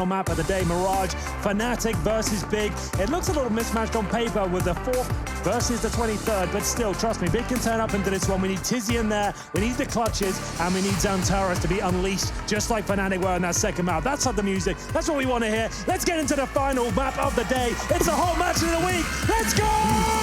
Map of the day, Mirage, Fnatic versus Big. It looks a little mismatched on paper with the 4th versus the 23rd, but still, trust me, Big can turn up into this one. We need Tizzy in there, we need the clutches, and we need Xantares to be unleashed, just like Fnatic were in that second map. That's not the music, that's what we want to hear. Let's get into the final map of the day. It's a hot match of the week. Let's go!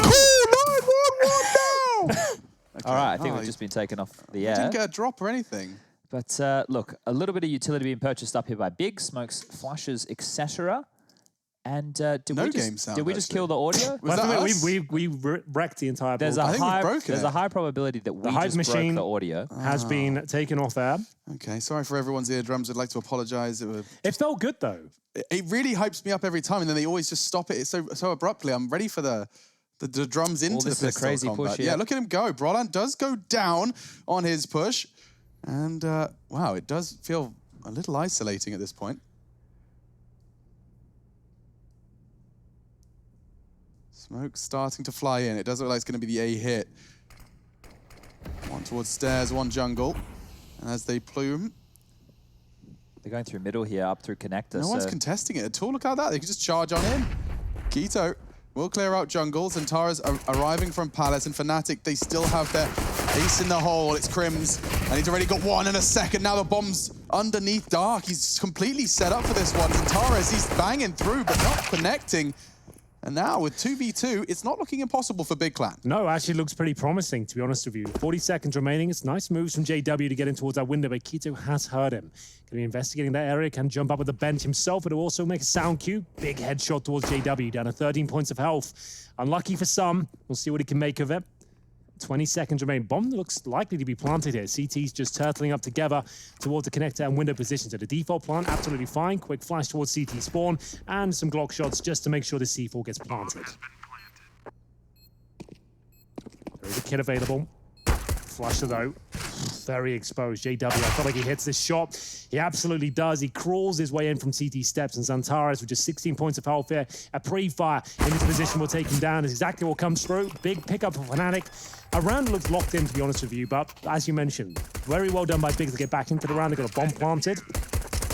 Cool, 9-1-1 now! Okay. All right, I think we've just been taken off the air. Didn't get a drop or anything. But look, a little bit of utility being purchased up here by Big, smokes, flashes, etc. And did we just kill the audio? We wrecked the entire board. There's a high probability that we just broke the audio. Has been taken off air. Okay, sorry for everyone's eardrums. I'd like to apologize. It felt good though. It really hypes me up every time, and then they always just stop it so abruptly. I'm ready for the drums into the pistol crazy combat. push. Yeah, look at him go. Broland does go down on his push. And, wow, it does feel a little isolating at this point. Smoke starting to fly in. It does look like it's going to be the A hit. One towards stairs, one jungle. And as they plume... They're going through middle here, up through connector. No one's contesting it at all. Look at that. They can just charge on in. Keto will clear out jungles, and Tara's arriving from Palace, and Fnatic, they still have their ace in the hole. It's Crims, and he's already got one in a second. Now the bomb's underneath Dark. He's completely set up for this one. And Tara's, he's banging through, but not connecting. And now with 2v2, it's not looking impossible for Big Clan. No, actually looks pretty promising, to be honest with you. 40 seconds remaining. It's nice moves from JW to get in towards that window, but Keto has heard him. Going to be investigating that area, can jump up with the bench himself, but also make a sound cue. Big headshot towards JW, down to 13 points of health. Unlucky for some. We'll see what he can make of it. 20 seconds remain. Bomb looks likely to be planted here. CT's just turtling up together towards the connector and window position. So the default plant, absolutely fine. Quick flash towards CT spawn and some Glock shots just to make sure the C4 gets planted. There is a kit available. Flusher though. Very exposed. JW, I feel like he hits this shot. He absolutely does. He crawls his way in from CT steps, and Xantares with just 16 points of health here. A pre-fire in this position will take him down. Is exactly what comes through. Big pickup for Fnatic. A round looks locked in, to be honest with you, but as you mentioned, very well done by Big to get back into the round. They got a bomb planted.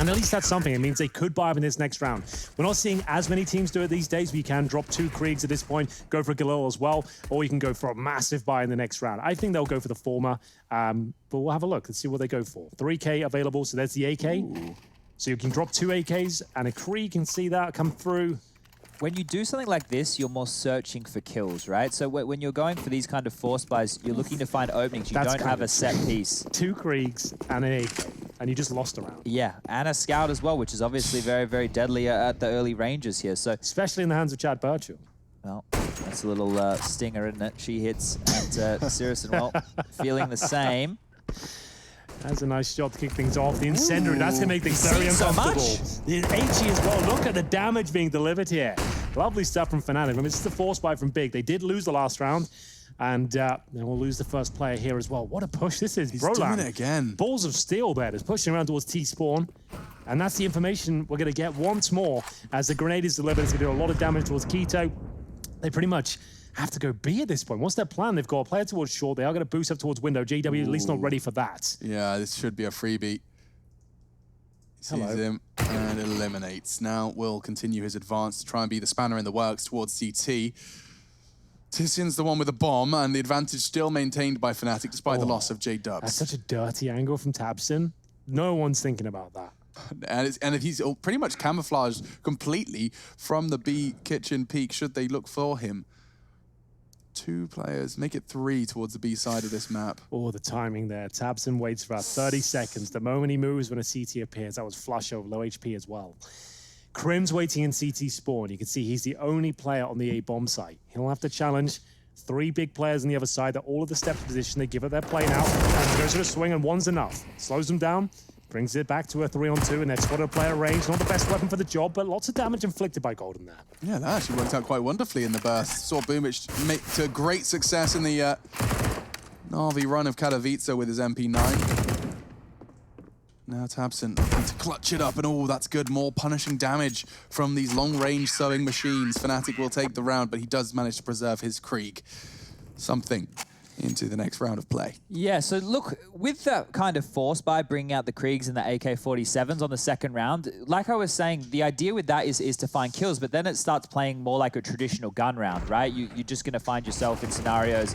And at least that's something. It means they could buy up in this next round. We're not seeing as many teams do it these days. We can drop 2 Kriegs at this point, go for a Galil as well, or you can go for a massive buy in the next round. I think they'll go for the former, but we'll have a look. Let's see what they go for. 3K available, so there's the AK. Ooh. So you can drop 2 AKs, and a Krieg can see that come through. When you do something like this, you're more searching for kills, right? So when you're going for these kind of force buys, you're looking to find openings. You don't have a set piece. 2 Kriegs and an AK, and you just lost a round. Yeah, and a scout as well, which is obviously very, very deadly at the early ranges here. So especially in the hands of Chad Birchall. Well, that's a little stinger, isn't it? She hits, and Sirison, well, feeling the same. That's a nice shot to kick things off. The incendiary, that's going to make things very uncomfortable. The HE as well. Look at the damage being delivered here. Lovely stuff from Fnatic. I mean, it's the force buy from Big. They did lose the last round, and we'll lose the first player here as well. What a push this is. He's Broland. doing it again. Balls of steel there. Just pushing around towards T-spawn. And that's the information we're going to get once more as the grenade is delivered. It's going to do a lot of damage towards Keto. They pretty much have to go B at this point. What's their plan? They've got a player towards short. They are going to boost up towards window. JW at least not ready for that. Yeah, this should be a freebie. Sees him and eliminates. Now will continue his advance to try and be the spanner in the works towards CT. Tizian's the one with the bomb, and the advantage still maintained by Fnatic despite the loss of J-Dubs. That's such a dirty angle from Tabson. No one's thinking about that. And he's pretty much camouflaged completely from the B kitchen peak should they look for him. 2 players, make it 3 towards the B side of this map. Oh, the timing there. Tabson waits for about 30 seconds. The moment he moves when a CT appears, that was flush over low HP as well. Crim's waiting in CT spawn. You can see he's the only player on the A bomb site. He'll have to challenge 3 big players on the other side. They're all at the steps position. They give it their play now. And goes for a swing, and one's enough. Slows them down. Brings it back to a 3-on-2, and they've got a player range. Not the best weapon for the job, but lots of damage inflicted by Golden there. Yeah, that actually worked out quite wonderfully in the burst. Saw Boomich make to great success in the Na'Vi run of Katowice with his MP9. Now Tabson looking to clutch it up, and oh, that's good. More punishing damage from these long-range sewing machines. Fnatic will take the round, but he does manage to preserve his Krieg. Something. into the next round of play. Yeah, so look, with that kind of force by bringing out the Kriegs and the AK-47s on the second round, like I was saying, the idea with that is to find kills, but then it starts playing more like a traditional gun round, right? You're just going to find yourself in scenarios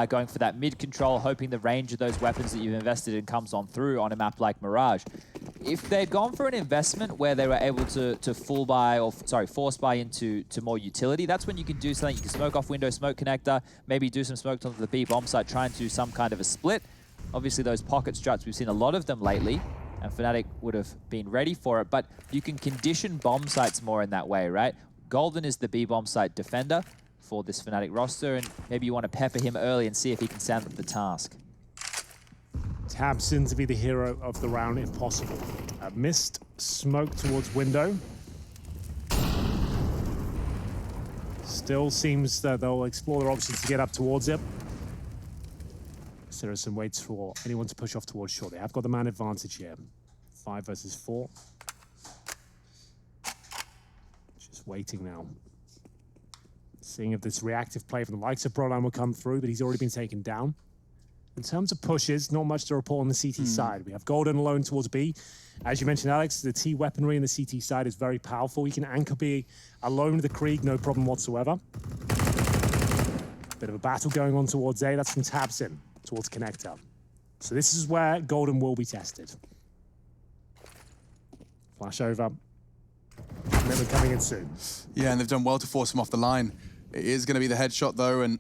going for that mid-control, hoping the range of those weapons that you've invested in comes on through on a map like Mirage. If they'd gone for an investment where they were able to force buy into more utility, that's when you can do something. You can smoke off window, smoke connector, maybe do some smokes onto the B bomb site, try and do some kind of a split. Obviously, those pocket struts, we've seen a lot of them lately, and Fnatic would have been ready for it, but you can condition bomb sites more in that way, right? Golden is the B bomb site defender for this Fnatic roster, and maybe you want to pepper him early and see if he can stand up the task. tabsin to be the hero of the round if possible. A missed smoke towards window. Still seems that they'll explore their options to get up towards it. Syrison waits for anyone to push off towards short. They have got the man advantage here. 5 versus 4. Just waiting now. Seeing if this reactive play from the likes of Pro League will come through, but he's already been taken down. In terms of pushes, not much to report on the CT side. We have Golden alone towards B. As you mentioned, Alex, the T weaponry in the CT side is very powerful. He can anchor B alone with the Krieg, no problem whatsoever. Bit of a battle going on towards A. That's from tabsin towards connector. So this is where Golden will be tested. Flash over. Commitment coming in soon. Yeah, and they've done well to force him off the line. It is going to be the headshot, though, and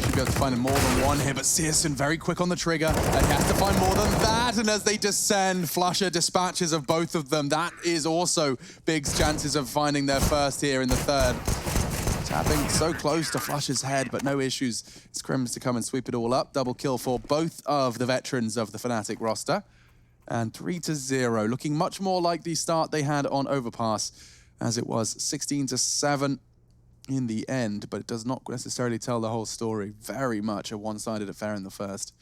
should be able to find more than one here, but CSGO very quick on the trigger, and he has to find more than that, and as they descend, Flusher dispatches of both of them. That is also Big's chances of finding their first here in the third. Tapping so close to Flusher's head, but no issues. It's Crims to come and sweep it all up. Double kill for both of the veterans of the Fnatic roster. And 3-0, looking much more like the start they had on Overpass, as it was 16-7 in the end, but it does not necessarily tell the whole story. Very much a one-sided affair in the first.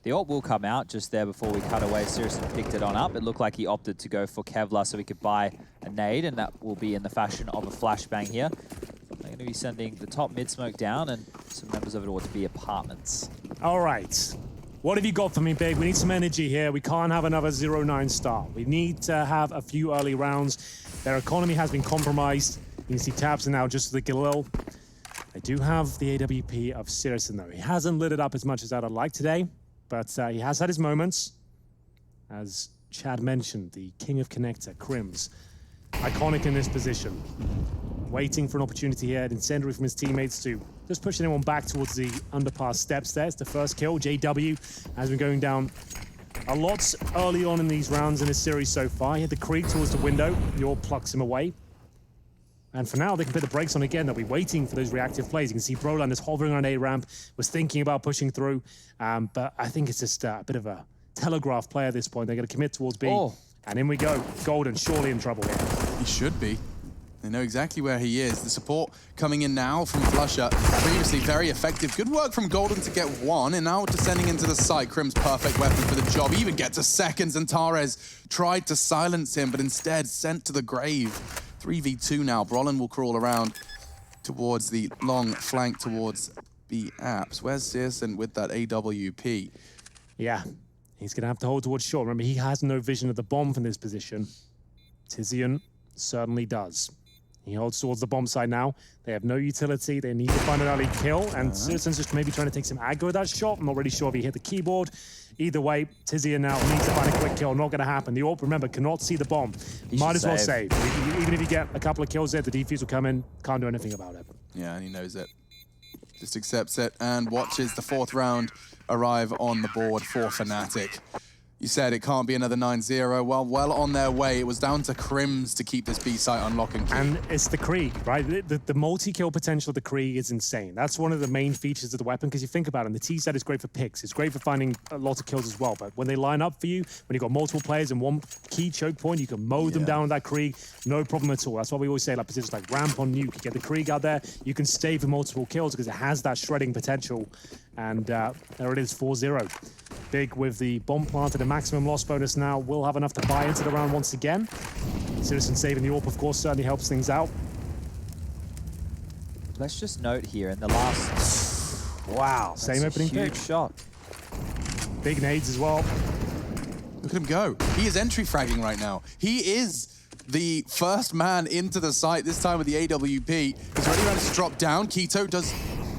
The ult will come out just there before we cut away. Syrison picked it on up. It looked like he opted to go for Kevlar so he could buy a nade, and that will be in the fashion of a flashbang here. They're going to be sending the top mid smoke down and some members of it ought to be apartments. All right. What have you got for me, Big? We need some energy here. We can't have another 0-9 start. We need to have a few early rounds. Their economy has been compromised. You can see tabsin now just the Galil. They do have the AWP of Syrison, though. He hasn't lit it up as much as I'd like today, but he has had his moments. As Chad mentioned, the king of connector, Crims, iconic in this position. Waiting for an opportunity here, an incendiary from his teammates to just push anyone back towards the underpass steps there. It's the first kill. JW has been going down a lot early on in these rounds in this series so far. He had the Krieg towards the window. Yor plucks him away. And for now, they can put the brakes on again. They'll be waiting for those reactive plays. You can see Broland is hovering on A ramp, was thinking about pushing through. But I think it's just a bit of a telegraph play at this point. They're going to commit towards B. Oh. And in we go. Golden surely in trouble here. He should be. They know exactly where he is. The support coming in now from Flusher. Previously very effective. Good work from Golden to get one, and now descending into the site. Crim's perfect weapon for the job. He even gets a seconds, and Tares tried to silence him, but instead sent to the grave. 3v2 now. Brolin will crawl around towards the long flank towards the apps. Where's Syrison with that AWP? Yeah, he's going to have to hold towards short. Remember, he has no vision of the bomb from this position. Tizian certainly does. He holds towards the bomb side now. They have no utility. They need to find an early kill. And Syrison's just maybe trying to take some aggro with that shot. I'm not really sure if he hit the keyboard. Either way, Tizian now needs to find a quick kill. Not going to happen. the AWP, remember, cannot see the bomb. Might as well save. Even if you get a couple of kills there, the defuse will come in. Can't do anything about it. Yeah, and he knows it. Just accepts it and watches the fourth round arrive on the board for Fnatic. You said it can't be another 9-0. Well on their way. It was down to Crims to keep this B site on lock and key. And it's the Krieg, right? The multi-kill potential of the Krieg is insane. That's one of the main features of the weapon, because you think about it, the T side is great for picks. It's great for finding a lot of kills as well. But when they line up for you, when you've got multiple players and one key choke point, you can mow them down with that Krieg. No problem at all. That's why we always say, like, positions like ramp on nuke, you get the Krieg out there, you can stay for multiple kills because it has that shredding potential. And there it is, 4-0. Big with the bomb planted, a maximum loss bonus now. Will have enough to buy into the round once again. Syrison saving the AWP, of course, certainly helps things out. Let's just note here in the last... Wow, Same opening huge pick. shot. Big nades as well. Look at him go. He is entry fragging right now. He is the first man into the site, this time with the AWP. He's already managed to drop down. Keto does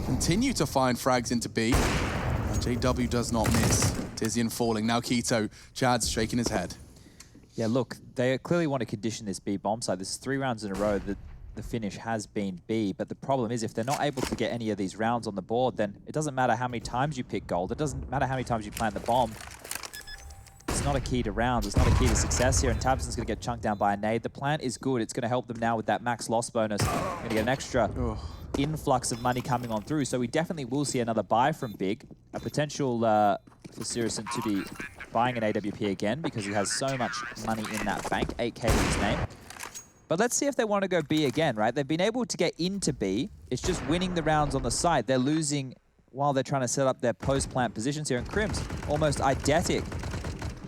continue to find frags into B. And JW does not miss. Tizian falling. Now Keto. Chad's shaking his head. Yeah, look, they clearly want to condition this B bomb site. This is 3 rounds in a row that the finish has been B, but the problem is if they're not able to get any of these rounds on the board, then it doesn't matter how many times you pick gold. It doesn't matter how many times you plant the bomb. It's not a key to rounds. It's not a key to success here, and Tabson's going to get chunked down by a nade. The plant is good. It's going to help them now with that max loss bonus. Going to get an extra influx of money coming on through, so we definitely will see another buy from Big. A potential for Sirison to be buying an AWP again because he has so much money in that bank, 8K to his name. But let's see if they want to go B again, right? They've been able to get into B. It's just winning the rounds on the side. They're losing while they're trying to set up their post-plant positions here. And Crims, almost eidetic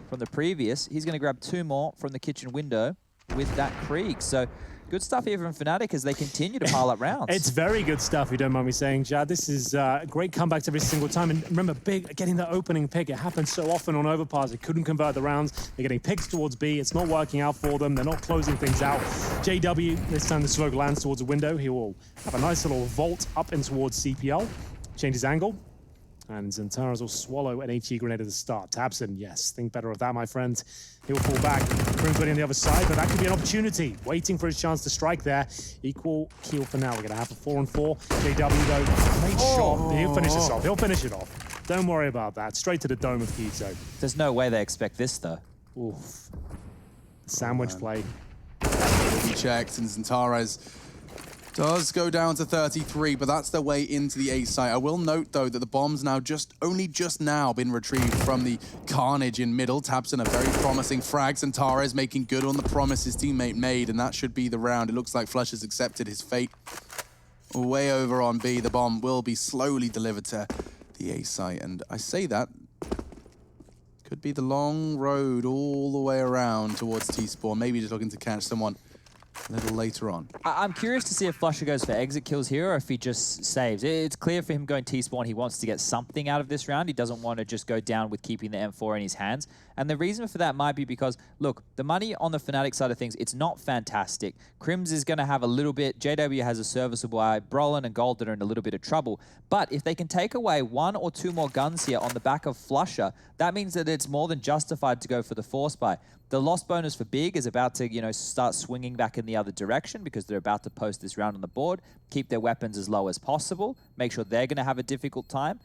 from the previous. He's going to grab 2 more from the kitchen window with that Krieg. So good stuff here from Fnatic as they continue to pile up rounds. It's very good stuff, if you don't mind me saying, Chad. This is great comebacks every single time. And remember, Big getting that opening pick. It happens so often on overpass. They couldn't convert the rounds. They're getting picks towards B. It's not working out for them. They're not closing things out. JW, this time the smoke lands towards the window. He will have a nice little vault up in towards CPL. Change his angle. And Xantares will swallow an HE grenade at the start. Tabson, yes, think better of that, my friend. He will fall back. Crim's waiting on the other side, but that could be an opportunity. Waiting for his chance to strike there. Equal kill for now. We're going to have a 4-on-4. JW, though, great shot. He'll finish this off. He'll finish it off. Don't worry about that. Straight to the dome of Keto. There's no way they expect this, though. Oof. Sandwich play. He checked, and Xantares does go down to 33, but that's their way into the A site. I will note, though, that the bomb's now only just now been retrieved from the carnage in middle. Tabson, a very promising frag. Xantares making good on the promise his teammate made, and that should be the round. It looks like Flush has accepted his fate. Way over on B, the bomb will be slowly delivered to the A site, and I say that could be the long road all the way around towards T-Spawn, maybe just looking to catch someone a little later on. I'm curious to see if Flusher goes for exit kills here or if he just saves. It's clear for him going T-Spawn, he wants to get something out of this round. He doesn't want to just go down with keeping the M4 in his hands. And the reason for that might be because, look, the money on the Fnatic side of things, it's not fantastic. Crims is going to have a little bit. JW has a serviceable eye. Brolin and Golden are in a little bit of trouble. But if they can take away 1 or 2 more guns here on the back of Flusher, that means that it's more than justified to go for the force buy. The loss bonus for Big is about to, start swinging back in the other direction because they're about to post this round on the board, keep their weapons as low as possible, make sure they're going to have a difficult time.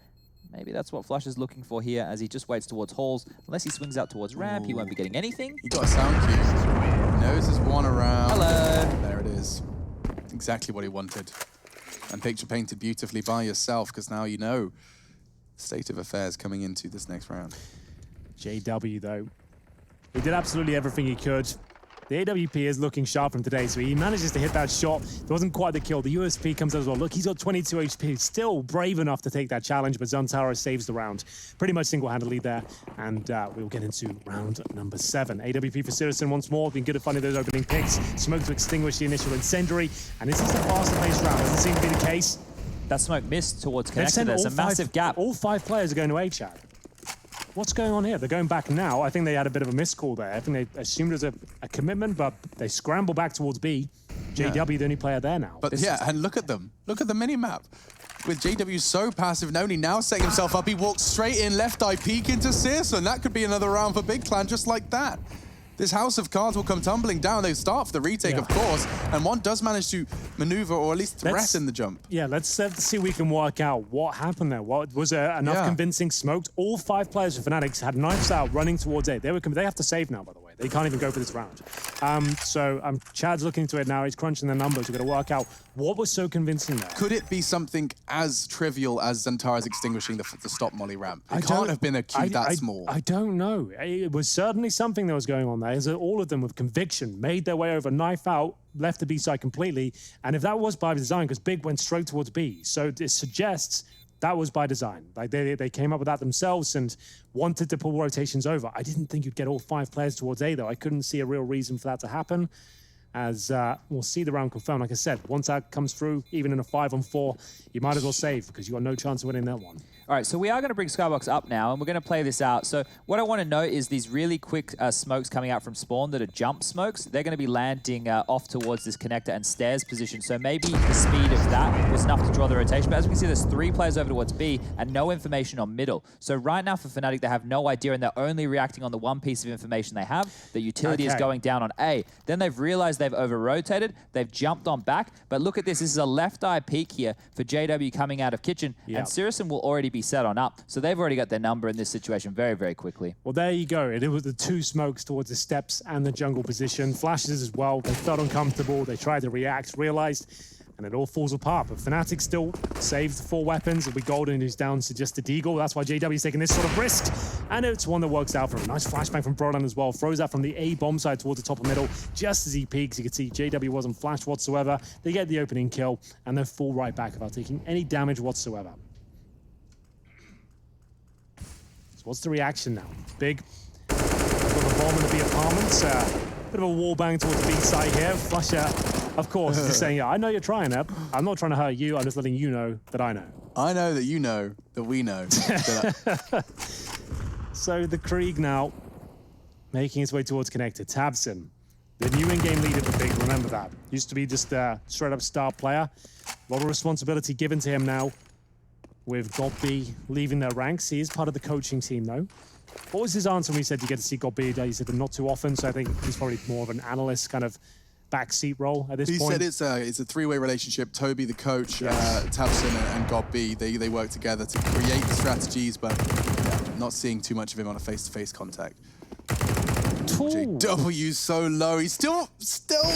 Maybe that's what Flush is looking for here as he just waits towards halls. Unless he swings out towards ramp, he won't be getting anything. He got a sound cue. He knows there's one around. Hello. There it is. Exactly what he wanted. And picture painted beautifully by yourself, because now you know the state of affairs coming into this next round. JW, though, he did absolutely everything he could. The AWP is looking sharp from today, so he manages to hit that shot. It wasn't quite the kill. The USP comes out as well. Look, he's got 22 HP. Still brave enough to take that challenge, but Xantares saves the round. Pretty much single-handedly there, and we'll get into round number 7. AWP for Sirison once more. Been good at finding those opening picks. Smoke to extinguish the initial incendiary, and this is the faster-paced round. Doesn't seem to be the case. That smoke missed towards connector. There's a massive gap. All 5 players are going to A, Chad. What's going on here? They're going back now. I think they had a bit of a miscall there. I think they assumed it was a commitment, but they scramble back towards B. JW, the only player there now. But and look at them. Look at the mini-map. With JW so passive and only now setting himself up, he walks straight in, left eye peek into Searson. That could be another round for Big Clan just like that. This house of cards will come tumbling down. They start for the retake, of course, and one does manage to maneuver or at least threaten the jump. Yeah, let's see if we can work out what happened there. What was there enough convincing smoked? All 5 players for Fnatic had knives out running towards A. They have to save now, by the way. They can't even go for this round. Chad's looking into it now. He's crunching the numbers. We're going to work out what was so convincing there. Could it be something as trivial as Xantares extinguishing the stop molly ramp? It can't have been a cue that small. I don't know. It was certainly something that was going on there. Is that all of them with conviction made their way over, knife out, left the B side completely. And if that was by design, because Big went straight towards B, so it suggests that was by design. Like they came up with that themselves and wanted to pull rotations over. I didn't think you'd get all 5 players towards A, though. I couldn't see a real reason for that to happen. as we'll see the round confirmed. Like I said, once that comes through, even in a 5-on-4, you might as well save because you've got no chance of winning that one. All right, so we are going to bring Skybox up now, and we're going to play this out. So what I want to note is these really quick smokes coming out from spawn that are jump smokes. They're going to be landing off towards this connector and stairs position. So maybe the speed of that was enough to draw the rotation. But as we can see, there's 3 players over towards B and no information on middle. So right now for Fnatic, they have no idea, and they're only reacting on the one piece of information they have. The utility is going down on A. Then they've realized they've over-rotated. They've jumped on back. But look at this. This is a left-eye peek here for JW coming out of kitchen. And Syrison will already be set on up. So they've already got their number in this situation very, very quickly. Well, there you go. It was the 2 smokes towards the steps and the jungle position. Flashes as well. They felt uncomfortable. They tried to react, realized, and it all falls apart. But Fnatic still saved 4 weapons. It'll be Golden who's down to just a deagle. That's why JW is taking this sort of risk. And it's one that works out for him. Nice flashbang from Brolan as well. Throws that from the A bomb side towards the top of middle. Just as he peeks, you can see JW wasn't flashed whatsoever. They get the opening kill, and they fall right back without taking any damage whatsoever. So what's the reaction now? Big. Got the bomb in the B apartments. Bit of a wall bang towards the B side here. Flusher, of course, is just saying, yeah, I know you're trying it. I'm not trying to hurt you. I'm just letting you know that I know. I know that you know that we know. So the Krieg now making his way towards connector. Tabson, the new in-game leader for Big, remember that. Used to be just a straight-up star player. A lot of responsibility given to him now. With Godby leaving their ranks. He is part of the coaching team, though. What was his answer when he said you get to see Godby? He said not too often, so I think he's probably more of an analyst kind of backseat role at this point. He said it's a 3-way relationship. Toby, the coach, Tabson and Godby, they work together to create the strategies, but not seeing too much of him on a face-to-face contact. JW's so low. He's still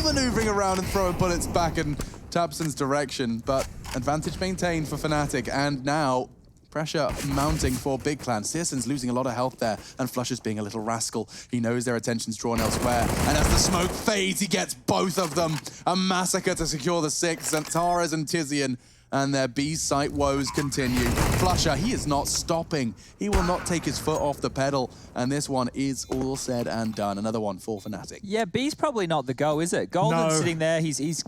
maneuvering around and throwing bullets back in Tabson's direction, but advantage maintained for Fnatic, and now pressure mounting for Big Clan. Searson's losing a lot of health there, and Flusher's being a little rascal. He knows their attention's drawn elsewhere, and as the smoke fades, he gets both of them. A massacre to secure the 6, and Taras and Tizian, and their B site woes continue. Flusher, he is not stopping. He will not take his foot off the pedal, and this one is all said and done. Another one for Fnatic. Yeah, B's probably not the go, is it? Golden's sitting there, he's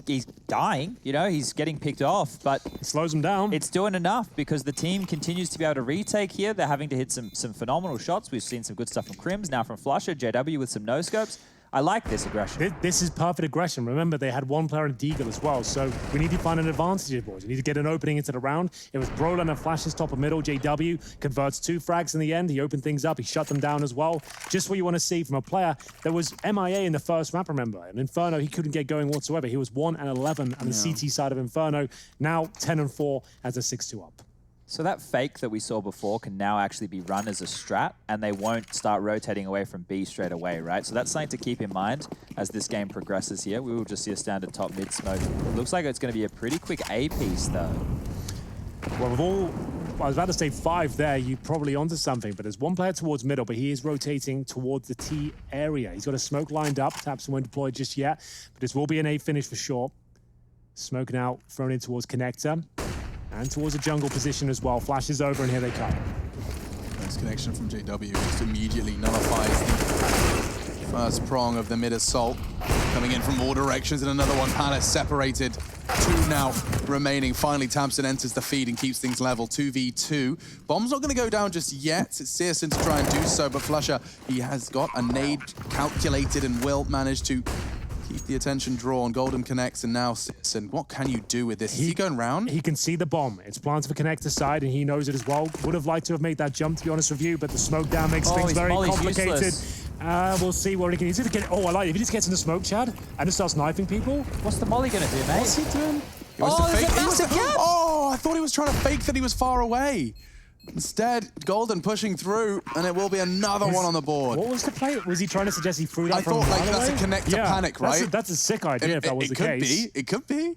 dying, you know, he's getting picked off, but it slows him down. It's doing enough because the team continues to be able to retake here. They're having to hit some phenomenal shots. We've seen some good stuff from Crims, now from Flusher, JW with some no-scopes. I like this aggression. This is perfect aggression. Remember, they had 1 player in Deagle as well, so we need to find an advantage here, boys. We need to get an opening into the round. It was Brolan and Flash's top of middle. JW converts 2 frags in the end. He opened things up. He shut them down as well. Just what you want to see from a player that was MIA in the first map, remember. And Inferno, he couldn't get going whatsoever. He was 1-11 on the CT side of Inferno. Now 10-4 as a 6-2 up. So that fake that we saw before can now actually be run as a strat, and they won't start rotating away from B straight away, right? So that's something to keep in mind as this game progresses here. We will just see a standard top mid smoke. It looks like it's going to be a pretty quick A piece, though. Well, I was about to say 5 there, you're probably onto something, but there's 1 player towards middle, but he is rotating towards the T area. He's got a smoke lined up. Tabson won't deploy just yet, but this will be an A finish for sure. Smoke now thrown in towards connector. And towards a jungle position as well. Flashes over, and here they come. Nice connection from JW. Just immediately nullifies the first prong of the mid assault. Coming in from all directions, and another one. Palace separated. 2 now remaining. Finally, Tabson enters the feed and keeps things level. 2v2. Bomb's not going to go down just yet. It's Searson to try and do so, but Flusher, he has got a nade calculated and will manage to keep the attention drawn. Golden connects, and now Searson. What can you do with this? Is he going round? He can see the bomb. It's planted for connector side, and he knows it as well. Would have liked to have made that jump, to be honest with you, but the smoke down makes things very complicated. We'll see what he can. He's going to get. Oh, I like it. If he just gets in the smoke, Chad, and just starts knifing people. What's the molly going to do, mate? What's he doing? Oh, there's a massive gap! Oh, I thought he was trying to fake that he was far away. Instead, Golden pushing through, and it will be another one on the board. What was the play? Was he trying to suggest he threw that from I thought like that's away? a connector panic, right? That's a sick idea if that was the case. It could be.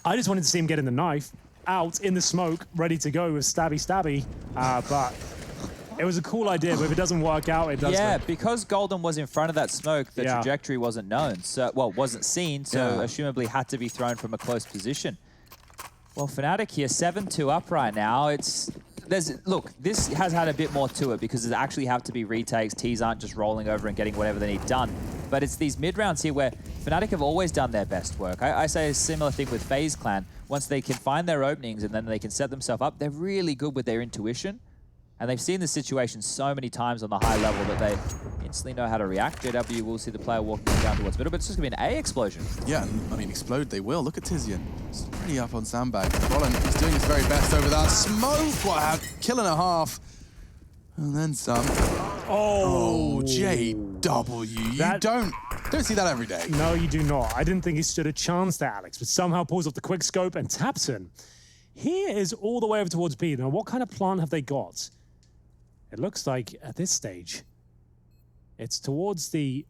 I just wanted to see him getting the knife out in the smoke, ready to go with stabby. But it was a cool idea, but if it doesn't work out, it does. Yeah, because Golden was in front of that smoke, the trajectory wasn't known. So, well, wasn't seen, so assumably had to be thrown from a close position. Well, Fnatic here, 7-2 up right now. Look, this has had a bit more to it because it actually have to be retakes. T's aren't just rolling over and getting whatever they need done. But it's these mid-rounds here where Fnatic have always done their best work. I say a similar thing with FaZe Clan. Once they can find their openings and then they can set themselves up, they're really good with their intuition. And they've seen the situation so many times on the high level that they instantly know how to react. JW will see the player walking down towards middle, but it's just going to be an A explosion. Yeah, I mean, explode they will. Look at Tizian. He's already up on sandbag. Roland, he's doing his very best over that. Smoke, what a kill and a half. And then some. Oh, JW. You don't see that every day. No, you do not. I didn't think he stood a chance there, Alex, but somehow pulls off the quick scope and taps him. He is all the way over towards B. Now, what kind of plant have they got? It looks like, at this stage, it's towards the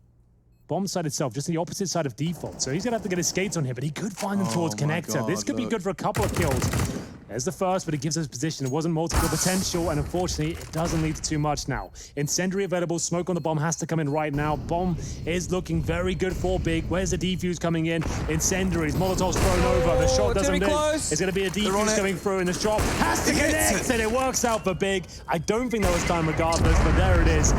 bomb side itself, just the opposite side of default. So he's going to have to get his skates on here, but he could find them towards connector. God, this could be good for a couple of kills. There's the first, but it gives us position. It wasn't multiple potential, and unfortunately, it doesn't lead to too much now. Incendiary available. Smoke on the bomb has to come in right now. Bomb is looking very good for Big. Where's the defuse coming in? Incendiaries. Molotov's thrown over. The shot doesn't do. It's going to be a defuse coming through, and the shot has to connect, and it works out for Big. I don't think there was time regardless, but there it is.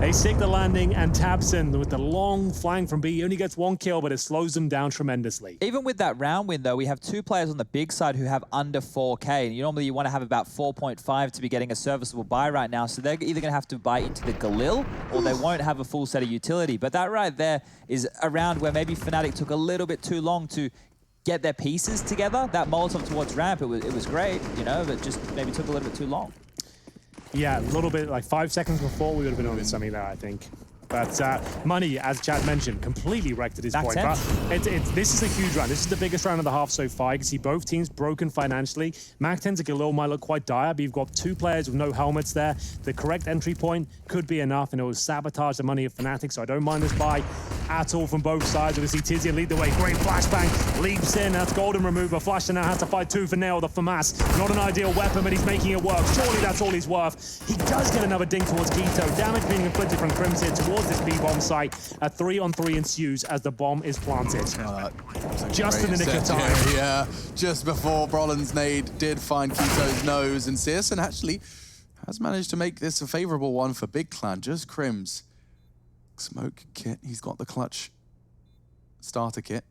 They stick the landing, and Tabson with the long flying from B. He only gets one kill, but it slows them down tremendously. Even with that round win, though, we have two players on the Big side who have under 4K. And normally you want to have about 4.5 to be getting a serviceable buy right now. So they're either going to have to buy into the Galil or they won't have a full set of utility. But that right there is a round where maybe Fnatic took a little bit too long to get their pieces together. That Molotov towards ramp, it was great, you know, but just maybe took a little bit too long. Yeah, a little bit, like 5 seconds before, we would have been on something there, I think. But Money, as Chad mentioned, completely wrecked at his point. But this is a huge round. This is the biggest round of the half so far. You can see both teams broken financially. Mac 10 to Galil might look quite dire, but you've got two players with no helmets there. The correct entry point could be enough, and it will sabotage the money of Fnatic, so I don't mind this buy at all from both sides. We can see Tizian lead the way. Great flashbang, leaps in. That's Golden Remover. Flasher now has to fight two for nail. The FAMAS, not an ideal weapon, but he's making it work. Surely that's all he's worth. He does get another dink towards Keto. Damage being inflicted from Crimson towards this B-bomb site. A 3-on-3 ensues as the bomb is planted. Just in the nick of time. Yeah, just before Brolin's nade did find Keto's nose, and Searson actually has managed to make this a favorable one for Big Clan. Just Crims. Smoke kit, he's got the clutch starter kit.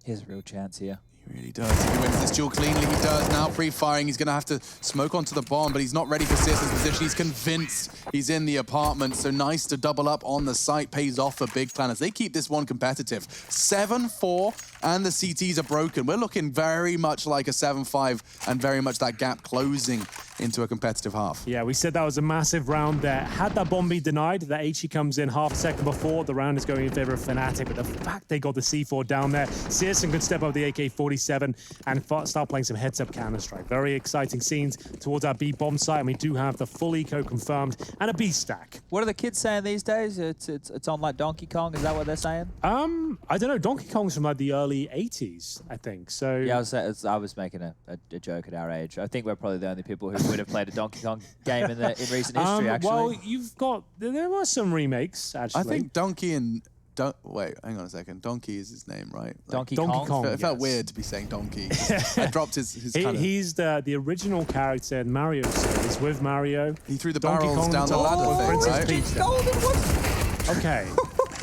Here's a real chance here. He really does. He wins this duel cleanly. He does. Now pre-firing. He's going to have to smoke onto the bomb, but he's not ready for Searson's position. He's convinced he's in the apartment. So nice to double up on the site. Pays off for Big Clan as they keep this one competitive. 7-4, and the CTs are broken. We're looking very much like a 7-5, and very much that gap closing into a competitive half. Yeah, we said that was a massive round there. Had that bomb be denied, that HE comes in half a second before, the round is going in favor of Fnatic, but the fact they got the C4 down there, Searson could step up the AK-47 and start playing some heads-up Counter-Strike. Very exciting scenes towards our B bomb site, and we do have the full eco confirmed and a B stack. What are the kids saying these days? It's on like Donkey Kong, is that what they're saying? I don't know, Donkey Kong's from like the early 80s, I think, so... Yeah, I was making a joke at our age. I think we're probably the only people who would have played a Donkey Kong game in recent history, actually. Well, you've got... There were some remakes, actually. I think Donkey and... Wait, hang on a second. Donkey is his name, right? Donkey Kong. It felt weird to be saying Donkey. I dropped his kind of... He's the original character in Mario series with Mario. He threw the Donkey barrels Kong down the ladder thing, right? It's golden. What? Okay.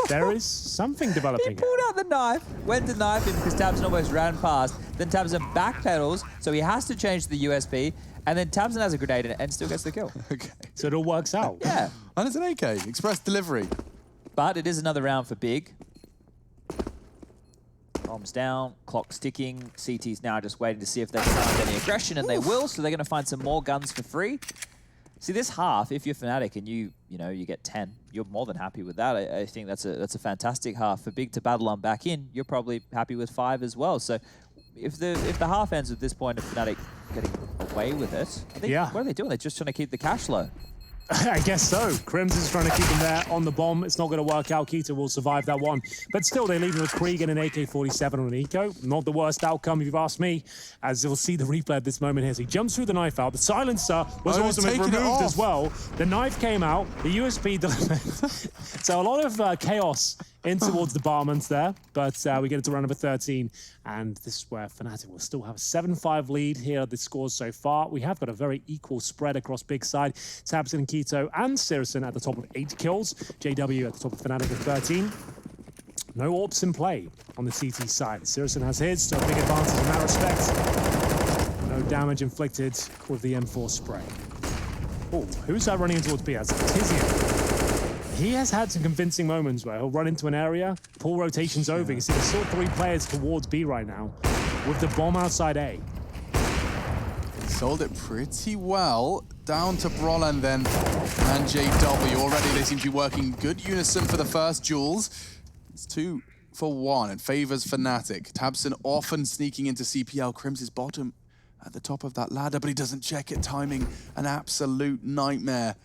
There is something developing. He pulled out the knife, went to knife him because Tabson almost ran past. Then Tabson backpedals, so he has to change the USB. And then Tabson has a grenade in it and still gets the kill. Okay. So it all works out. Yeah. And it's an AK, express delivery. But it is another round for Big. Bombs down, clock's ticking. CT's now just waiting to see if they can find any aggression, and they will, so they're going to find some more guns for free. See, this half, if you're Fnatic and you get 10, you're more than happy with that. I think that's a fantastic half. For Big to battle on back in, you're probably happy with 5 as well. So if the half ends at this point of Fnatic getting away with it, I think, what are they doing? They're just trying to keep the cash low. I guess so. Crims is trying to keep him there on the bomb. It's not going to work out. Keita will survive that one. But still, they leave him with Krieg and an AK-47 on an eco. Not the worst outcome, if you've asked me, as you'll see the replay at this moment here. So he jumps through the knife out. The silencer was also removed as well. The knife came out. The USB delivered. So a lot of chaos in towards the barmans there, but we get into round number 13, and this is where Fnatic will still have a 7-5 lead here. The scores so far, we have got a very equal spread across big side. tabseN and Keto and Syrison at the top of 8 kills. JW at the top of Fnatic with 13. No AWPs in play on the CT side. Syrison has his, so a big advantage in that respect. No damage inflicted with the M4 spray. Oh, who's that running in towards B? That's Tizian. He has had some convincing moments where he'll run into an area, pull rotations over. You can see there's still 3 players towards B right now with the bomb outside A. Sold it pretty well. Down to Brolan then and JW. Already they seem to be working good unison for the first duels. It's 2 for 1 and favors Fnatic. tabseN often sneaking into CPL. Crims is bottom at the top of that ladder, but he doesn't check it. Timing an absolute nightmare.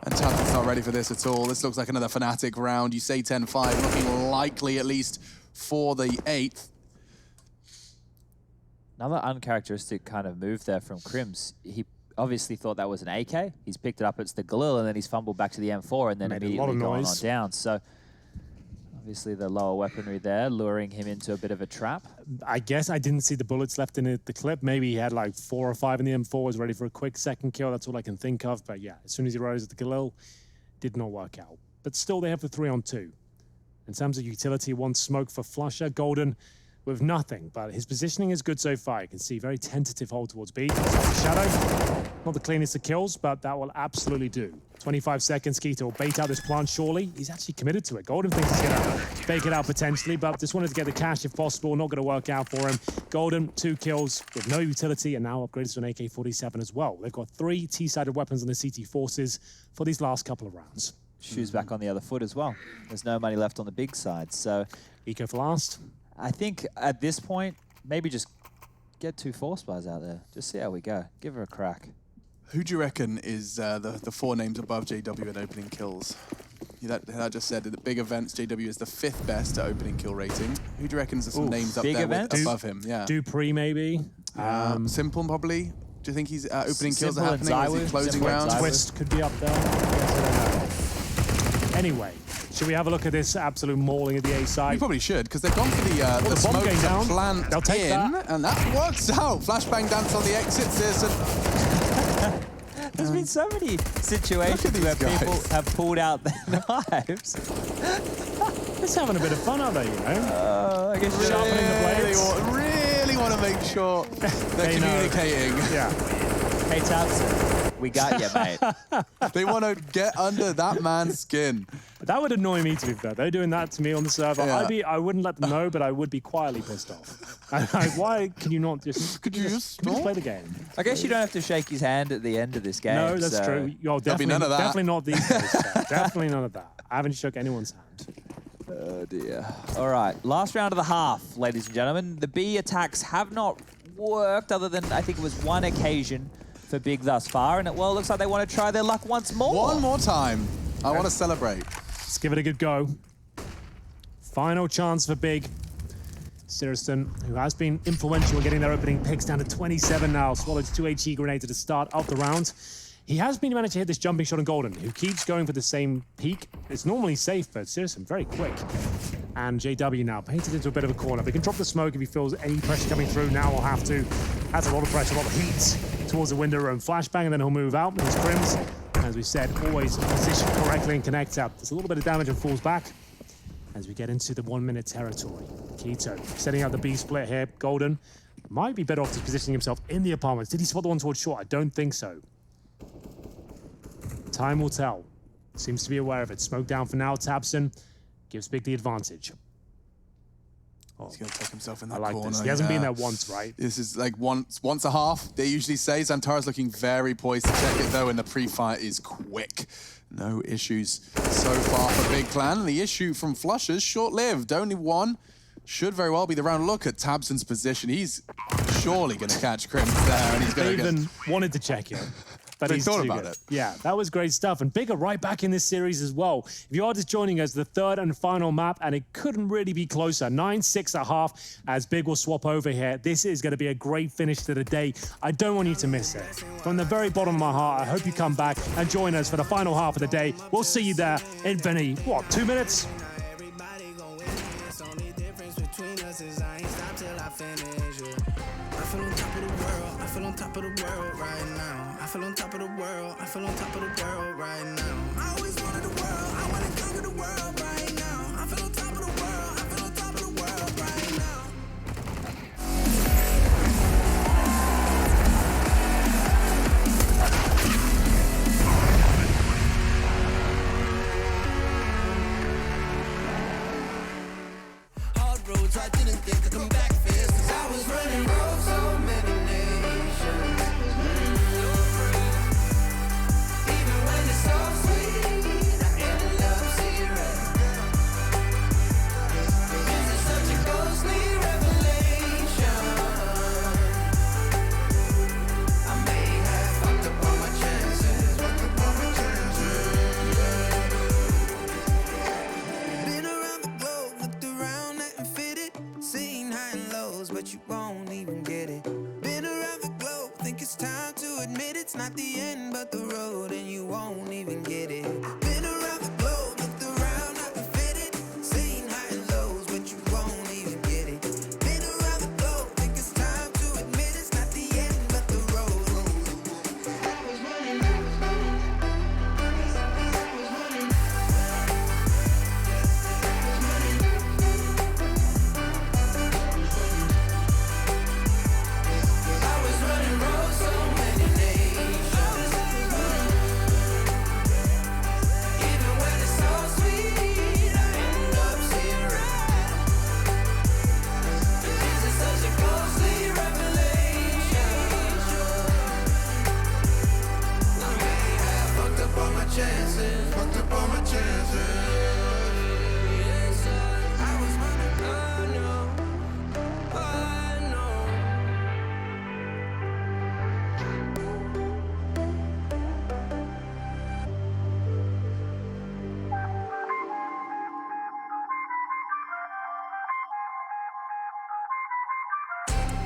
And tabseN's not ready for this at all. This looks like another Fnatic round. You say 10-5, looking likely at least for the 8th. Another uncharacteristic kind of move there from Crims. He obviously thought that was an AK. He's picked it up, it's the Galil, and then he's fumbled back to the M4 and then Made immediately gone on noise. down. So obviously the lower weaponry there, luring him into a bit of a trap. I guess I didn't see the bullets left in the clip. Maybe he had like 4 or 5 in the M4, was ready for a quick second kill. That's all I can think of. But yeah, as soon as he rose at the Galil, did not work out. But still, they have the 3-on-2. In terms of utility, 1 smoke for Flusher. Golden with nothing, but his positioning is good so far. You can see very tentative hold towards B. Shadow, not the cleanest of kills, but that will absolutely do. 25 seconds, Keto will bait out this plant surely. He's actually committed to it. Golden thinks he's gonna bake it out potentially, but just wanted to get the cash if possible. Not gonna work out for him. Golden, 2 kills with no utility, and now upgraded to an AK-47 as well. They've got 3 T-sided weapons on the CT forces for these last couple of rounds. Shoes back on the other foot as well. There's no money left on the big side, so Eco for last. I think at this point, maybe just get 2 force bars out there. Just see how we go. Give her a crack. Who do you reckon is the 4 names above JW at opening kills? That just said at the big events, JW is the 5th best at opening kill rating. Who do you reckon is some names up there above him? Yeah. Dupree maybe. Simple probably. Do you think he's opening kills are Simple and happening? Or is he closing rounds? Twist could be up there. Yes, anyway, should we have a look at this absolute mauling at the A side? We probably should, because they've gone for the bomb smoke going down. plant They'll take in, that. and that works out. Flashbang dance on the exit, Syrison. There's been so many situations where people have pulled out their knives. Just having a bit of fun out there, you know? I guess Sharpening the blades. Really want to make sure they're communicating. Yeah. Hey, tabseN, we got you, mate. They want to get under that man's skin. That would annoy me, to be fair. They're doing that to me on the server. Yeah. I wouldn't let them know, but I would be quietly pissed off. Like, why can you not just... Could you just play the game? I guess you don't have to shake his hand at the end of this game. No, that's so true. Yo, There'll be none of that. Definitely not these days. Definitely none of that. I haven't shook anyone's hand. Oh, dear. All right, last round of the half, ladies and gentlemen. The B attacks have not worked, other than I think it was 1 occasion for Big thus far, and it looks like they want to try their luck once more. One more time. I want to celebrate. Let's give it a good go. Final chance for Big. Syrison, who has been influential in getting their opening picks, down to 27 now. Swallowed 2 HE grenades at the start of the round. He has been managed to hit this jumping shot on Golden, who keeps going for the same peak. It's normally safe, but Syrison very quick. And JW now painted into a bit of a corner. But he can drop the smoke if he feels any pressure coming through. Now he'll have to. Has a lot of pressure, a lot of heat towards the window room. Flashbang, and then he'll move out with his Crims. As we said, always positioned correctly and connects out. There's a little bit of damage and falls back as we get into the 1-minute territory. Keto setting out the B split here. Golden might be better off just positioning himself in the apartments. Did he spot the one towards short? I don't think so. Time will tell. Seems to be aware of it. Smoke down for now. tabseN gives Big the advantage. Oh, He's going to tuck himself in that I like corner. this. He hasn't been there once, right? This is like once a half, they usually say. Xantara's looking very poised to check it, though, and the pre-fire is quick. No issues so far for Big Clan. The issue from Flusher's short-lived. Only 1. Should very well be the round. Look at tabseN's position. He's surely going to catch Crims there, and he's going to even wanted to check it. But They he's thought too about good. it. Yeah, that was great stuff. And Big are right back in this series as well. If you are just joining us, the 3rd and final map, and it couldn't really be closer. 9-6 at half as Big will swap over here. This is going to be a great finish to the day. I don't want you to miss it. From the very bottom of my heart, I hope you come back and join us for the final half of the day. We'll see you there in, Vinny, what, 2 minutes? between us is I ain't stop till I finish, yeah. I feel on top of the world, I feel on top of the world right now. I feel on top of the world, I feel on top of the world right now. I always wanted the world, I wanna conquer the world right now. I feel on top of the world, I feel on top of the world right now. Roads I didn't think I'd come back fast, 'cause I was running roads so many nations. Even when it's so sweet, I ended up zero. This is such a ghostly revelation. I may have fucked up all my chances, Been around the globe, looked around and fitted, seen high and lows, but you won't even get it. Been around the globe, think it's time to admit it's not the end, but the road, and you won't even get it. Been around the globe, looked around, nothing fitted, seen high and lows, but you won't even get it. Been around the globe, think it's time to admit it's not the end, but the road. I was running.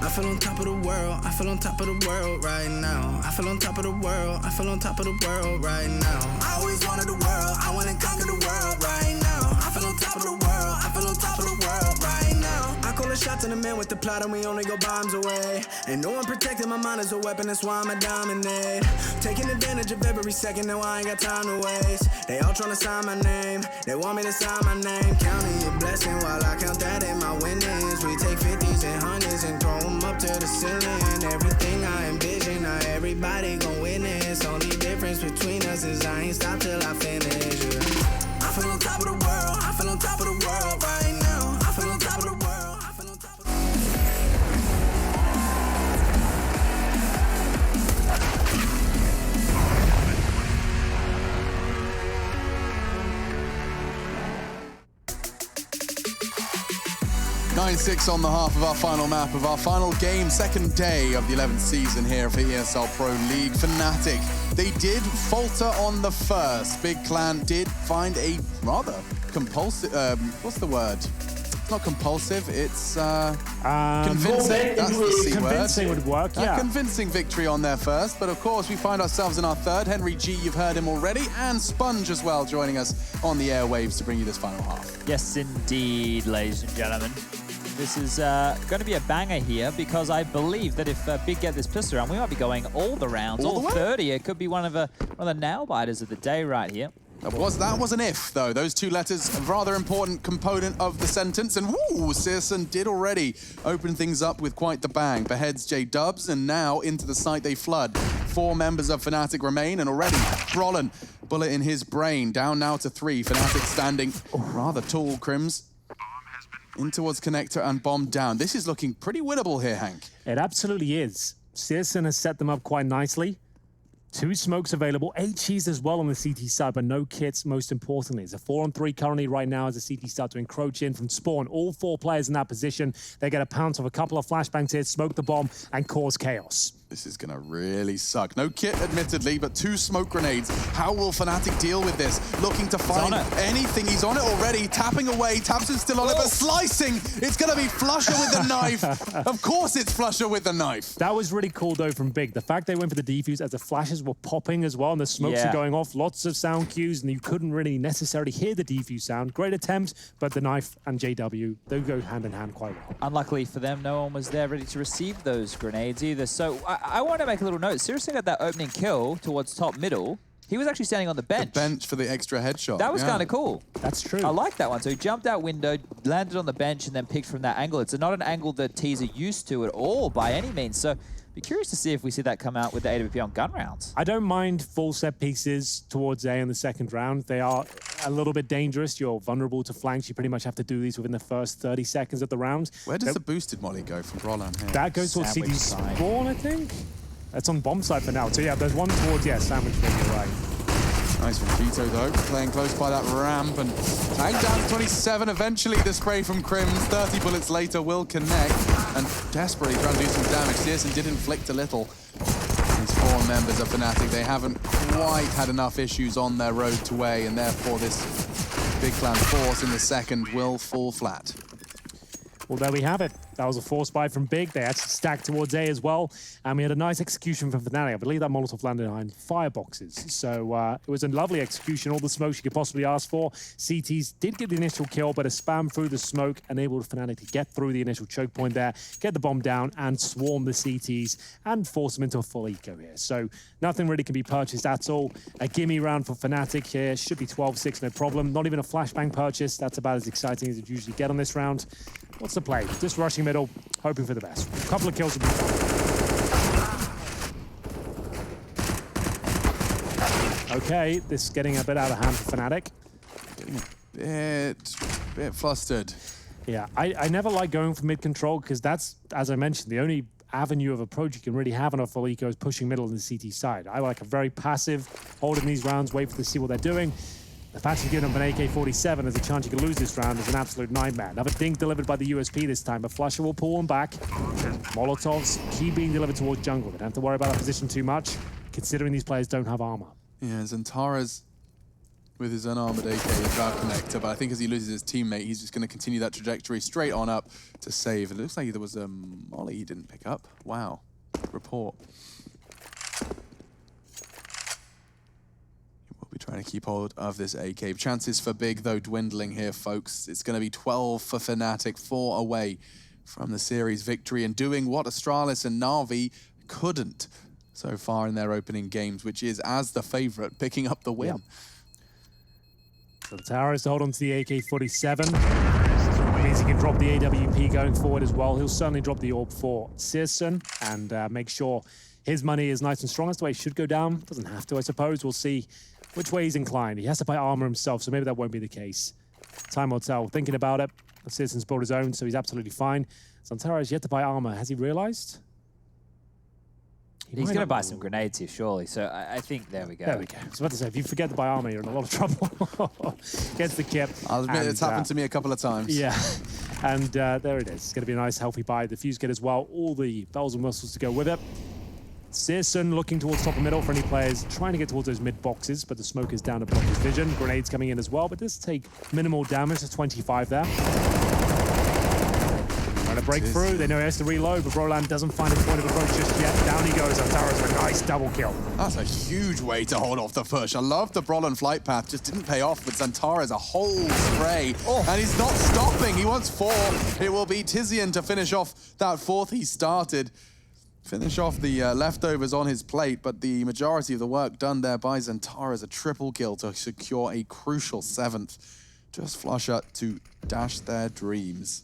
I feel on top of the world, I feel on top of the world right now. I feel on top of the world, I feel on top of the world right now. I always wanted the world, I wanna conquer the world right now. I feel on top of the world, I feel on top of the world right now. I call a shot to the man with the plot and we only go bombs away. Ain't no one protecting my mind as a weapon, that's why I'ma dominate. Taking advantage of every second, now I ain't got time to waste. They all tryna sign my name, they want me to sign my name. Counting your blessing while I count that in my winnings. We take 50s and 100s and throw them up to the ceiling. Everything I envision, now everybody gon' witness. Only difference between us is I ain't stop till I finish, yeah. I feel on top of the world, I feel on top of the world right now. I feel on top of the world, I feel on top of the world. Nine-6 on the half of our final map of our final game, second day of the 11th season here for ESL Pro League. Fnatic, they did falter on the first. Big Clan did find a rather compulsive, what's the word? It's not compulsive, it's convincing. That's the C word. Convincing would work, yeah. A convincing victory on their first, but of course we find ourselves in our third. Henry G, you've heard him already, and Sponge as well joining us on the airwaves to bring you this final half. Yes, indeed, ladies and gentlemen. This is going to be a banger here because I believe that if Big get this pistol round, we might be going all the rounds, all 30. It could be one of the nail biters of the day right here. That was an if, though. Those two letters, a rather important component of the sentence. And woo, Searson did already open things up with quite the bang. Beheads J-Dubs, and now into the site they flood. 4 members of Fnatic remain, and already Brolin, bullet in his brain. Down now to 3. Fnatic standing rather tall, Crims. In towards connector and bomb down. This is looking pretty winnable here, Hank. It absolutely is. Searson has set them up quite nicely. 2 smokes available, 8 cheese as well on the CT side, but no kits, most importantly. It's a 4-on-3 currently right now as the CT start to encroach in from spawn. All 4 players in that position. They get a pounce of a couple of flashbangs here, smoke the bomb, and cause chaos. This is gonna really suck. No kit, admittedly, but 2 smoke grenades. How will Fnatic deal with this? Looking to find anything. He's on it already, tapping away. Tabson's still on it, but slicing. It's gonna be Flusher with the knife. Of course it's Flusher with the knife. That was really cool, though, from Big. The fact they went for the defuse as the flashes were popping as well, and the smokes Yeah. are going off. Lots of sound cues, and you couldn't really necessarily hear the defuse sound. Great attempt, but the knife and JW, they go hand in hand quite well. Unluckily for them, no one was there ready to receive those grenades either. So I want to make a little note. Seriously, got that opening kill towards top middle. He was actually standing on the bench. The bench for the extra headshot. That was yeah. kind of cool. That's true. I like that one. So he jumped out window, landed on the bench, and then picked from that angle. It's not an angle that T's are used to at all by any means. So be curious to see if we see that come out with the AWP on gun rounds. I don't mind full set pieces towards A in the second round. They are a little bit dangerous. You're vulnerable to flanks. You pretty much have to do these within the first 30 seconds of the round. Where does the boosted molly go from Brolan here? That goes towards Sandwich CD side. spawn, I think. That's on bomb side for now. So yeah, there's one towards, yeah, sandwich ring, you're right. Nice from Keto though, playing close by that ramp and tagged down to 27. Eventually the spray from Crims, 30 bullets later will connect and desperately trying to do some damage. Searson did inflict a little. These 4 members of Fnatic, they haven't quite had enough issues on their road to A, and therefore this big clan force in the second will fall flat. Well, there we have it. That was a force buy from Big. They actually stacked towards A as well. And we had a nice execution from Fnatic. I believe that Molotov landed behind fireboxes. So it was a lovely execution, all the smokes you could possibly ask for. CTs did get the initial kill, but a spam through the smoke enabled Fnatic to get through the initial choke point there, get the bomb down, and swarm the CTs and force them into a full eco here. So nothing really can be purchased at all. A gimme round for Fnatic here. Should be 12-6, no problem. Not even a flashbang purchase. That's about as exciting as you usually get on this round. What's the play? Just rushing middle, hoping for the best. A couple of kills will be fine. Okay, this is getting a bit out of hand for Fnatic. Getting a bit flustered. Yeah, I never like going for mid control because that's, as I mentioned, the only avenue of approach you can really have on a full eco is pushing middle on the CT side. I like a very passive, holding these rounds, wait for them to see what they're doing. The fact you're giving up an AK-47 as a chance you can lose this round is an absolute nightmare. Another dink delivered by the USP this time, but Flusher will pull them back. Molotovs keep being delivered towards jungle. They don't have to worry about that position too much, considering these players don't have armor. Yeah, Zantara's with his unarmored AK is about connector, but I think as he loses his teammate, he's just going to continue that trajectory straight on up to save. It looks like there was a molly he didn't pick up. Wow. Report. Be trying to keep hold of this AK. Chances for Big, though, dwindling here, folks. It's going to be 12 for Fnatic, 4 away from the series victory, and doing what Astralis and Na'Vi couldn't so far in their opening games, which is, as the favorite, picking up the win. Yep. So the tower is to hold on to the AK-47. Means he can drop the AWP going forward as well. He'll certainly drop the AWP for Searson and make sure his money is nice and strong. That's the way it should go down. Doesn't have to, I suppose. We'll see which way he's inclined. He has to buy armor himself, so maybe that won't be the case. Time will tell. Thinking about it, Citizen's brought his own, so he's absolutely fine. Zantara has yet to buy armor. Has he realized? He's going to buy some grenades here, surely. So I think, there we go. There we go. I was about to say, if you forget to buy armor, you're in a lot of trouble. Gets the kip. I'll admit it's happened to me a couple of times. Yeah, and there it is. It's going to be a nice, healthy buy. The fuse kit as well. All the bells and whistles to go with it. Searson looking towards top and middle for any players, trying to get towards those mid boxes, but the smoke is down to block his vision. Grenades coming in as well, but does take minimal damage to 25 there. Trying to break through. They know he has to reload, but Brolan doesn't find a point of approach just yet. Down he goes. Antara's a nice double kill. That's a huge way to hold off the push. I love the Brolan flight path, just didn't pay off with Zantara's a whole spray. And he's not stopping. He wants 4. It will be Tizian to finish off that 4th he started. Finish off the leftovers on his plate, but the majority of the work done there by Zantara is a triple kill to secure a crucial 7th. Just Flusher to dash their dreams.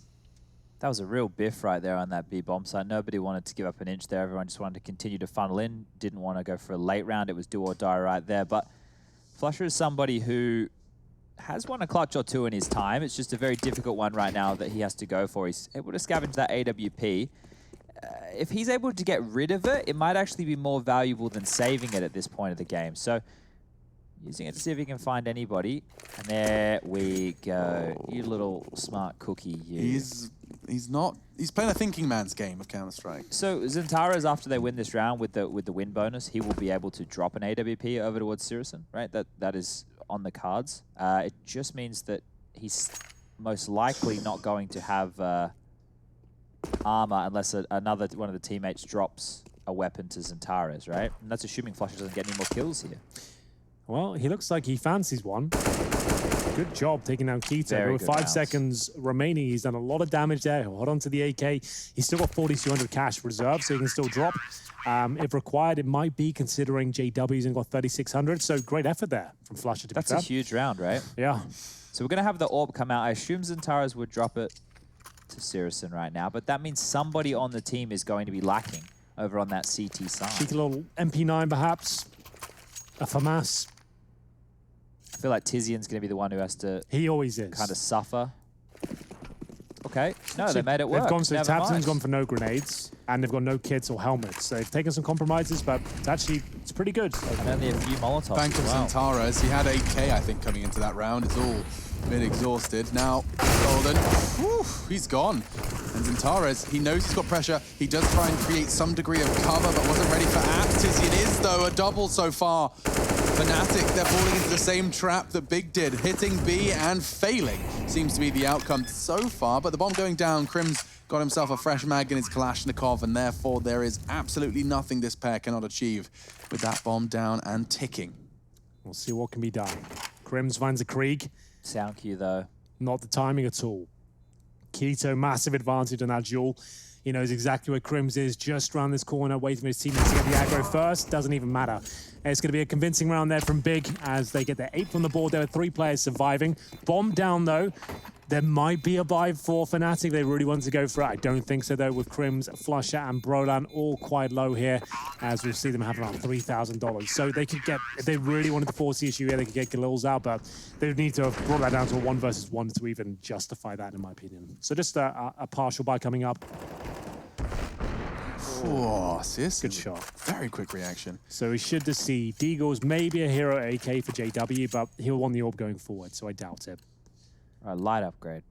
That was a real biff right there on that B bomb site. Nobody wanted to give up an inch there. Everyone just wanted to continue to funnel in. Didn't want to go for a late round. It was do or die right there. But Flusher is somebody who has won a clutch or 2 in his time. It's just a very difficult one right now that he has to go for. He's able to scavenge that AWP. If he's able to get rid of it, it might actually be more valuable than saving it at this point of the game. So, using it to see if he can find anybody. And there we go. Oh. You little smart cookie, you. He's playing a thinking man's game of Counter-Strike. So, Zantara's, after they win this round with the win bonus, he will be able to drop an AWP over towards Searson, right? That is on the cards. It just means that he's most likely not going to have... armor unless another one of the teammates drops a weapon to Xantares, right? And that's assuming Flusha doesn't get any more kills here. Well, he looks like he fancies one. Good job taking down Keto. With 5 seconds remaining, he's done a lot of damage there. He'll hold on to the AK. He's still got 4,200 cash reserve, so he can still drop. If required, it might be, considering JW's and got 3,600. So great effort there from Flusha to be fair. That's a huge round, right? Yeah. So we're going to have the AWP come out. I assume Xantares would drop it to Sirison right now, but that means somebody on the team is going to be lacking over on that CT side. Cheeky little MP9 perhaps. A FAMAS. I feel like Tizian's going to be the one who has to... He always is. Kind of suffer. Okay. No, they made it work. They've gone, so Tabson's gone mind. for no grenades, and they've got no kits or helmets. So they've taken some compromises, but it's pretty good. And only a few Molotovs Bank of as well. Xantares. He had 8k, I think, coming into that round. It's all been exhausted. Now, Golden, whew, he's gone. And Xantares, he knows he's got pressure. He does try and create some degree of cover, but wasn't ready for apps. Tizian is, though, a double so far. Fnatic, they're falling into the same trap that Big did, hitting B and failing. Seems to be the outcome so far, but the bomb going down, Crim's got himself a fresh mag in his Kalashnikov, and therefore there is absolutely nothing this pair cannot achieve with that bomb down and ticking. We'll see what can be done. Crims finds a Krieg. Sound cue, though. Not the timing at all. Keto, massive advantage on that duel. He knows exactly where Crims is, just around this corner, waiting for his teammates to get the aggro first. Doesn't even matter. It's going to be a convincing round there from Big as they get their 8th on the board. There are 3 players surviving. Bomb down, though. There might be a buy for Fnatic. They really want to go for it. I don't think so, though, with Crims, Flusha, and Brolan all quite low here, as we'll see them have around $3,000. So they could get, if they really wanted to force the issue here, they could get Galil's out, but they would need to have brought that down to a 1 versus 1 to even justify that, in my opinion. So just a partial buy coming up. Oh, sis. Good shot. Very quick reaction. So we should just see Deagles, maybe a hero AK for JW, but he'll want the AWP going forward, so I doubt it. Light upgrade.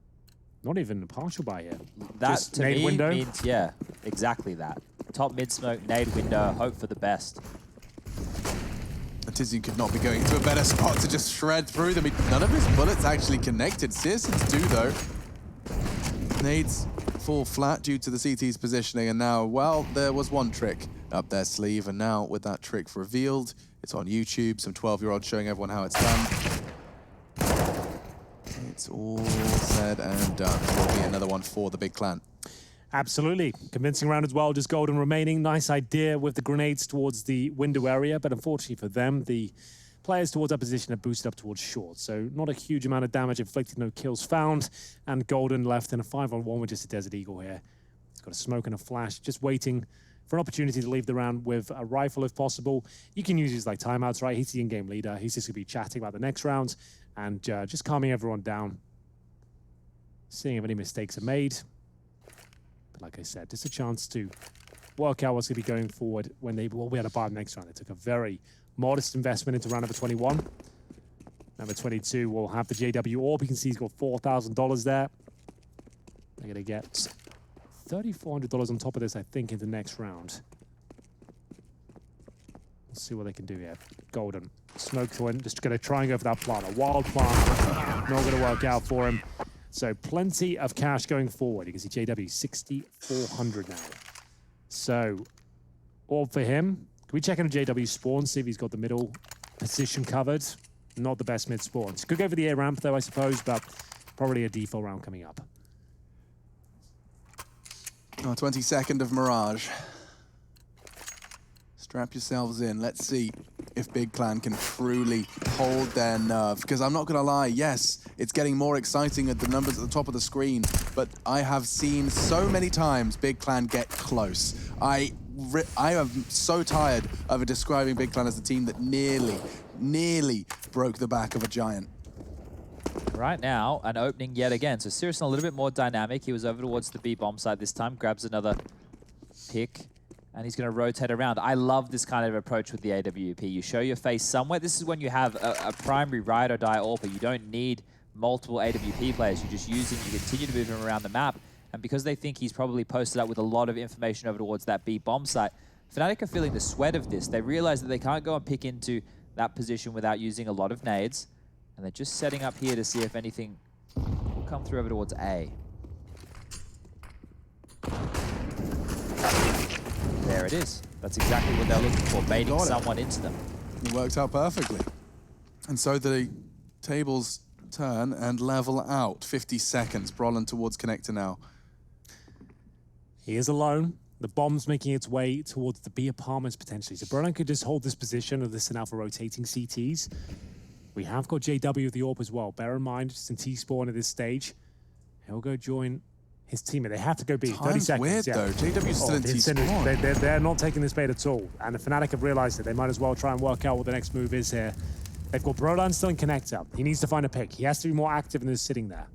Not even a partial buy here. That, just to nade me, window. means, yeah, exactly that. Top mid-smoke, nade window, hope for the best. And Tizian could not be going to a better spot to just shred through them. None of his bullets actually connected. Searson's do, though. Nades fall flat due to the CT's positioning, and now, well, there was one trick up their sleeve, and now with that trick revealed, it's on YouTube, some 12-year-olds showing everyone how it's done. It's all said and done. Will be another one for the Big Clan. Absolutely. Convincing round as well, just Golden remaining. Nice idea with the grenades towards the window area, but unfortunately for them, the players towards our position have boosted up towards short, so not a huge amount of damage inflicted, no kills found, and Golden left in a 5-on-1 with just a Desert Eagle here. He's got a smoke and a flash, just waiting for an opportunity to leave the round with a rifle if possible. You can use these like timeouts, right? He's the in-game leader. He's just going to be chatting about the next round and just calming everyone down, seeing if any mistakes are made. But like I said, just a chance to work out what's going to be going forward when they will be able to buy the next round. They took a very modest investment into round number 21. Number 22 will have the JW AWP. You can see he's got $4,000 there. They're going to get $3,400 on top of this, I think, in the next round. Let's see what they can do here. Golden. Smoke to him. Just going to try and go for that plant. A wild plant. Not going to work out for him. So plenty of cash going forward. You can see JW 6,400 now. So all for him. Can we check on a JW spawn, see if he's got the middle position covered? Not the best mid spawns. Could go for the A ramp though, I suppose, but probably a default round coming up. Oh, 22nd of Mirage. Strap yourselves in. Let's see if Big Clan can truly hold their nerve. Because I'm not going to lie, yes, it's getting more exciting at the numbers at the top of the screen, but I have seen so many times Big Clan get close. I am so tired of describing Big Clan as a team that nearly broke the back of a giant. Right now, an opening yet again. So Sirison a little bit more dynamic. He was over towards the B bomb side this time, grabs another pick, and he's going to rotate around. I love this kind of approach with the AWP. You show your face somewhere. This is when you have a primary ride or die AWP. You don't need multiple AWP players. You just use him, you continue to move him around the map. And because they think he's probably posted up with a lot of information over towards that B bomb site, Fnatic are feeling the sweat of this. They realize that they can't go and pick into that position without using a lot of nades. And they're just setting up here to see if anything will come through over towards A. there it is. That's exactly what they're looking for, baiting Got it. someone into them. It worked out perfectly. And so the tables turn and level out. 50 seconds. Brolin towards connector now. He is alone. The bomb's making its way towards the B apartments potentially. So Brolin could just hold this position of listen out for rotating CTs. We have got JW with the AWP as well. Bear in mind, just in T-spawn at this stage. He'll go join his teammate. They have to go B. 30 Time's seconds. weird though. JW's still in T-spawn. They're not taking this bait at all. And the Fnatic have realized it. They might as well try and work out what the next move is here. They've got Brolan still in connector. He needs to find a pick. He has to be more active than just sitting there.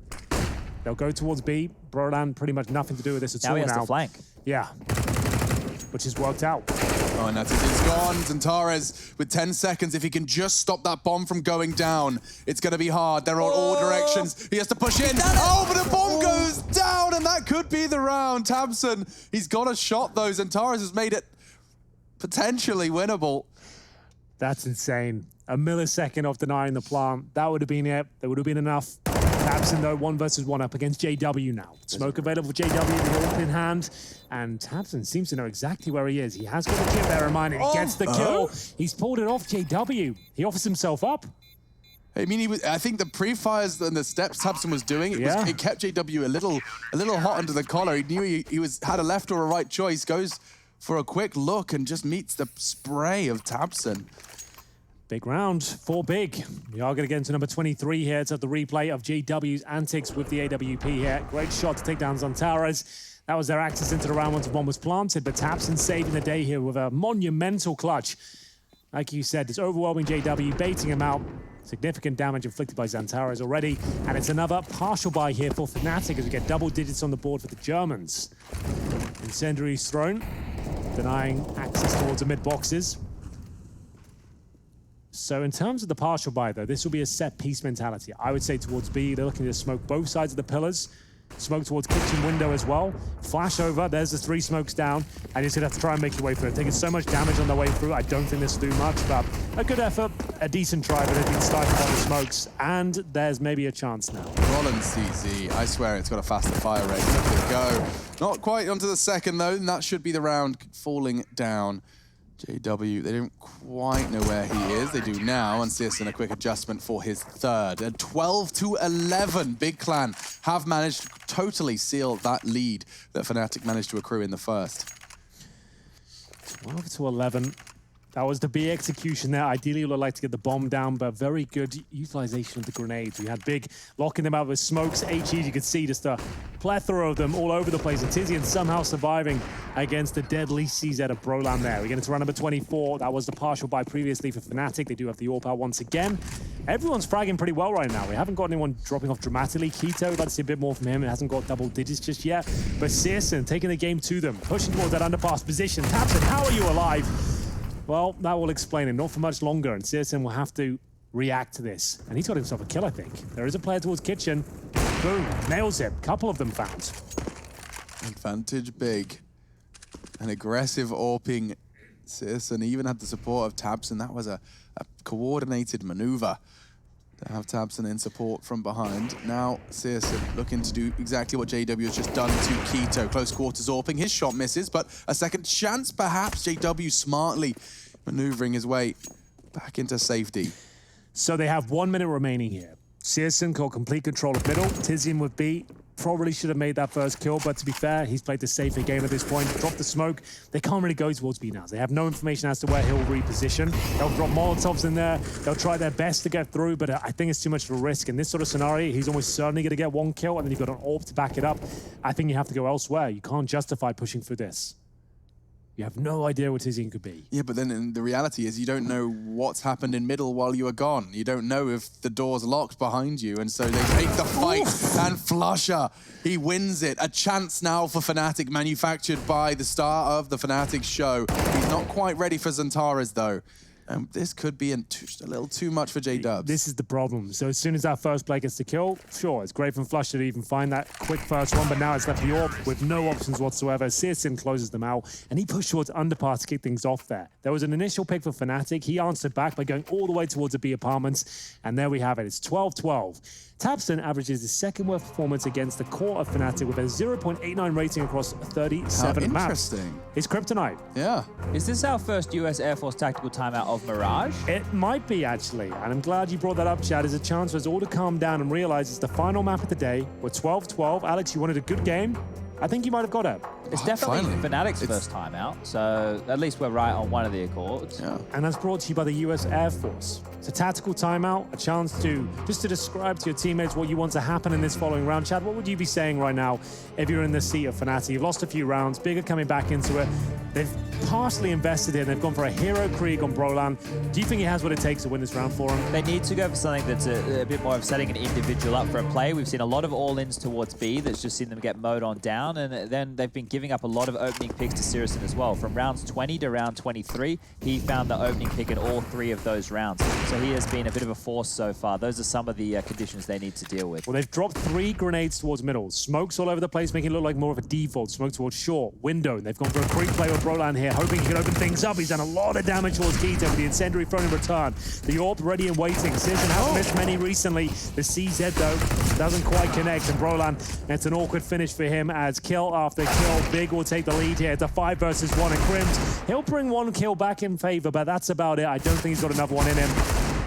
They'll go towards B. Brolan pretty much nothing to do with this at all Now he has to flank. Yeah. Which has worked out. Oh, and that's it. It's gone. Zantares with 10 seconds. If he can just stop that bomb from going down, it's going to be hard. They're on all directions. He has to push in. Oh, but the bomb goes down, and that could be the round. Tabson, he's got a shot, though. Zantares has made it potentially winnable. That's insane. A millisecond off denying the plant. That would have been it. That would have been enough. Tabson, though, 1 versus 1 up against JW now. Smoke available for JW, the AWP in hand. And Tabson seems to know exactly where he is. He has got the kill, bear in mind, and he gets the kill. He's pulled it off JW. He offers himself up. I mean, I think the pre-fires and the steps Tabson was doing, it kept JW a little hot under the collar. He knew he had a left or a right choice, goes for a quick look and just meets the spray of Tabson. Big round for big. We are going to get into number 23 here. It's at the replay of JW's antics with the AWP here. Great shot to take down Zantares. That was their access into the round once one was planted, but Tabson saving the day here with a monumental clutch. Like you said, it's overwhelming JW, baiting him out. Significant damage inflicted by Zantares already. And it's another partial buy here for Fnatic as we get double digits on the board for the Germans. Incendiary's thrown, denying access towards the mid boxes. So in terms of the partial buy, though, this will be a set-piece mentality. I would say towards B, they're looking to smoke both sides of the pillars. Smoke towards kitchen window as well. Flash over, there's the 3 smokes down. And you're just gonna have to try and make your way through it. Taking so much damage on their way through, I don't think this will do much, but a good effort, a decent try, but they've been stifled by the smokes. And there's maybe a chance now. Roland CZ, I swear it's got a faster fire rate. Look at it go. Not quite onto the second, though, and that should be the round falling down. JW, they don't quite know where he is. They do now, and CSN a quick adjustment for his third. At 12-11, Big Clan have managed to totally seal that lead that Fnatic managed to accrue in the first. 12-11. That was the B execution there. Ideally, you would like to get the bomb down, but very good utilization of the grenades. We had Big locking them out with smokes, HEs. You could see just a plethora of them all over the place. And Tizian somehow surviving against the deadly CZ of Brolan there. We get into round number 24. That was the partial buy previously for Fnatic. They do have the AWP out once again. Everyone's fragging pretty well right now. We haven't got anyone dropping off dramatically. Keto, we'd like to see a bit more from him. It hasn't got double digits just yet. But CSN taking the game to them, pushing towards that underpass position. Tabson, how are you alive? Well, that will explain it. Not for much longer, and CSN will have to react to this. And he's got himself a kill, I think. There is a player towards kitchen. Boom, nails it. Couple of them found. Advantage Big. An aggressive AWPing CSN even had the support of Tabson. That was a coordinated maneuver to have Tabson in support from behind. Now CSN looking to do exactly what JW has just done to Keto. Close quarters AWPing. His shot misses, but a second chance perhaps. JW smartly maneuvering his way back into safety. So they have 1 minute remaining here. CSN got complete control of middle. Tizian with B. Probably should have made that first kill, but to be fair, he's played the safer game at this point. Drop the smoke. They can't really go towards B now. They have no information as to where he'll reposition. They'll drop Molotovs in there. They'll try their best to get through, but I think it's too much of a risk. In this sort of scenario, he's almost certainly going to get 1 kill, and then you've got an AWP to back it up. I think you have to go elsewhere. You can't justify pushing through this. You have no idea what Tizian could be. Yeah, but then the reality is you don't know what's happened in middle while you are gone. You don't know if the door's locked behind you, and so they take the fight, and Flusher, he wins it. A chance now for Fnatic, manufactured by the star of the Fnatic show. He's not quite ready for Zantares, though. This could be a little too much for J-Dubs. This is the problem. So as soon as that first player gets the kill, sure, it's great from Flusher to even find that quick first one, but now it's left the AWP with no options whatsoever. CSN closes them out, and he pushed towards underpass to kick things off there. There was an initial pick for Fnatic. He answered back by going all the way towards the B apartments, and there we have it. It's 12-12. Tapson averages his second worst performance against the core of Fnatic with a 0.89 rating across 37 maps. Interesting. It's kryptonite. Yeah. Is this our first US Air Force tactical timeout of Mirage? It might be, actually, and I'm glad you brought that up, Chad. There's a chance for us all to calm down and realize it's the final map of the day. We're 12-12. Alex, you wanted a good game? I think you might have got it. It's definitely finally. Fnatic's first timeout, so at least we're right on one of the accords. Yeah. And that's brought to you by the US Air Force. It's a tactical timeout, a chance to just to describe to your teammates what you want to happen in this following round. Chad, what would you be saying right now if you're in the seat of Fnatic? You've lost a few rounds, Big are coming back into it. They've partially invested in, they've gone for a hero Krieg on Brolan. Do you think he has what it takes to win this round for him? They need to go for something that's a bit more of setting an individual up for a play. We've seen a lot of all-ins towards B that's just seen them get mowed on down, and then they've been giving up a lot of opening picks to Syrison as well. From rounds 20 to round 23, he found the opening pick in all 3 of those rounds. So he has been a bit of a force so far. Those are some of the conditions they need to deal with. Well, they've dropped 3 grenades towards middle. Smokes all over the place, making it look like more of a default. Smoke towards short, window. They've gone for a creep play with Brolan here, hoping he can open things up. He's done a lot of damage towards Keto with the incendiary thrown in return. The AWP ready and waiting. Syrison hasn't missed many recently. The CZ, though, doesn't quite connect. And Brolan, it's an awkward finish for him as kill after kill. Big will take the lead here. It's a 5 versus 1, and Crims, he'll bring 1 kill back in favor, but that's about it. I don't think he's got another one in him.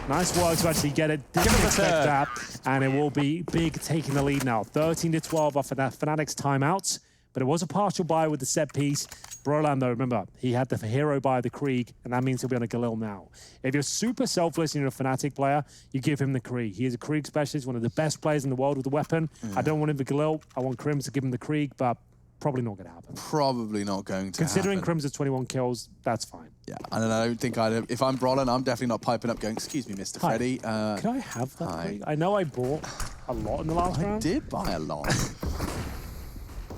Nice work to actually get it. Didn't expect that. And it will be Big taking the lead now. 13-12 off of that Fnatic's timeout. But it was a partial buy with the set piece. Brolan, though, remember, he had the hero buy the Krieg, and that means he'll be on a Galil now. If you're super selfless and you're a Fnatic player, you give him the Krieg. He is a Krieg specialist, one of the best players in the world with the weapon. I don't want him for Galil. I want Crims to give him the Krieg, but probably not going to happen. Probably not going to Considering happen. Crims has 21 kills, that's fine. Yeah, and I don't think if I'm Brolan, I'm definitely not piping up going, excuse me, Mr. Hi. Freddy. Could I have that, hi. Krieg? I know I bought a lot in the last I round. did buy a lot.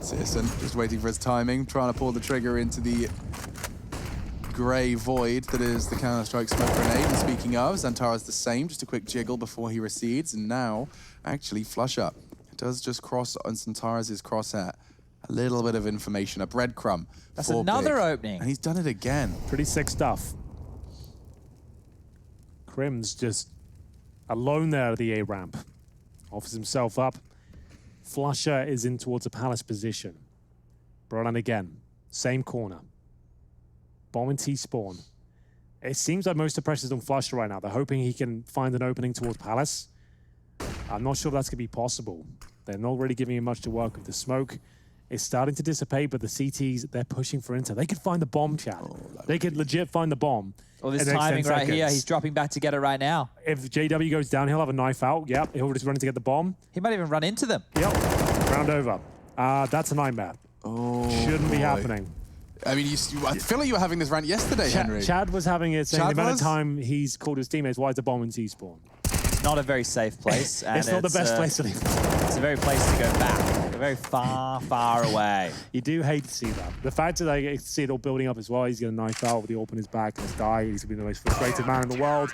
Syrison just waiting for his timing, trying to pull the trigger into the grey void that is the Counter-Strike smoke grenade. And speaking of, Xantara's the same, just a quick jiggle before he recedes, and now actually flush up. It does just cross on Xantara's crosshair. A little bit of information, a breadcrumb. That's another Big. opening. And he's done it again. Pretty sick stuff. Crims just alone there at the A ramp. Offers himself up. Flusher is in towards a Palace position. Brolan again. Same corner. Bomb and T-spawn. It seems like most of the pressure's on Flusher right now. They're hoping he can find an opening towards Palace. I'm not sure if that's going to be possible. They're not really giving him much to work with. The smoke is starting to dissipate, but the CTs, they're pushing for intel. They could find the bomb, Chad. They could legit find the bomb. Well, this in the next 10 timing right here, seconds. he's dropping back to get it right now. If JW goes down, he'll have a knife out. Yep, he'll just run to get the bomb. He might even run into them. Yep, round over. That's a nightmare. Oh, Shouldn't be boy. happening. I mean, I feel like you were having this rant yesterday, Henry. Chad was having it, saying Chad the amount was? of time he's called his teammates, why is the bomb in T-spawn? It's not a very safe place. And It's not the best place to leave. It's a very place to go back. Very far, far away. You do hate to see that. The fact that I get to see it all building up as well, he's going to knife out with the AWP in his back and he's die. He's going to be the most frustrated man in the world.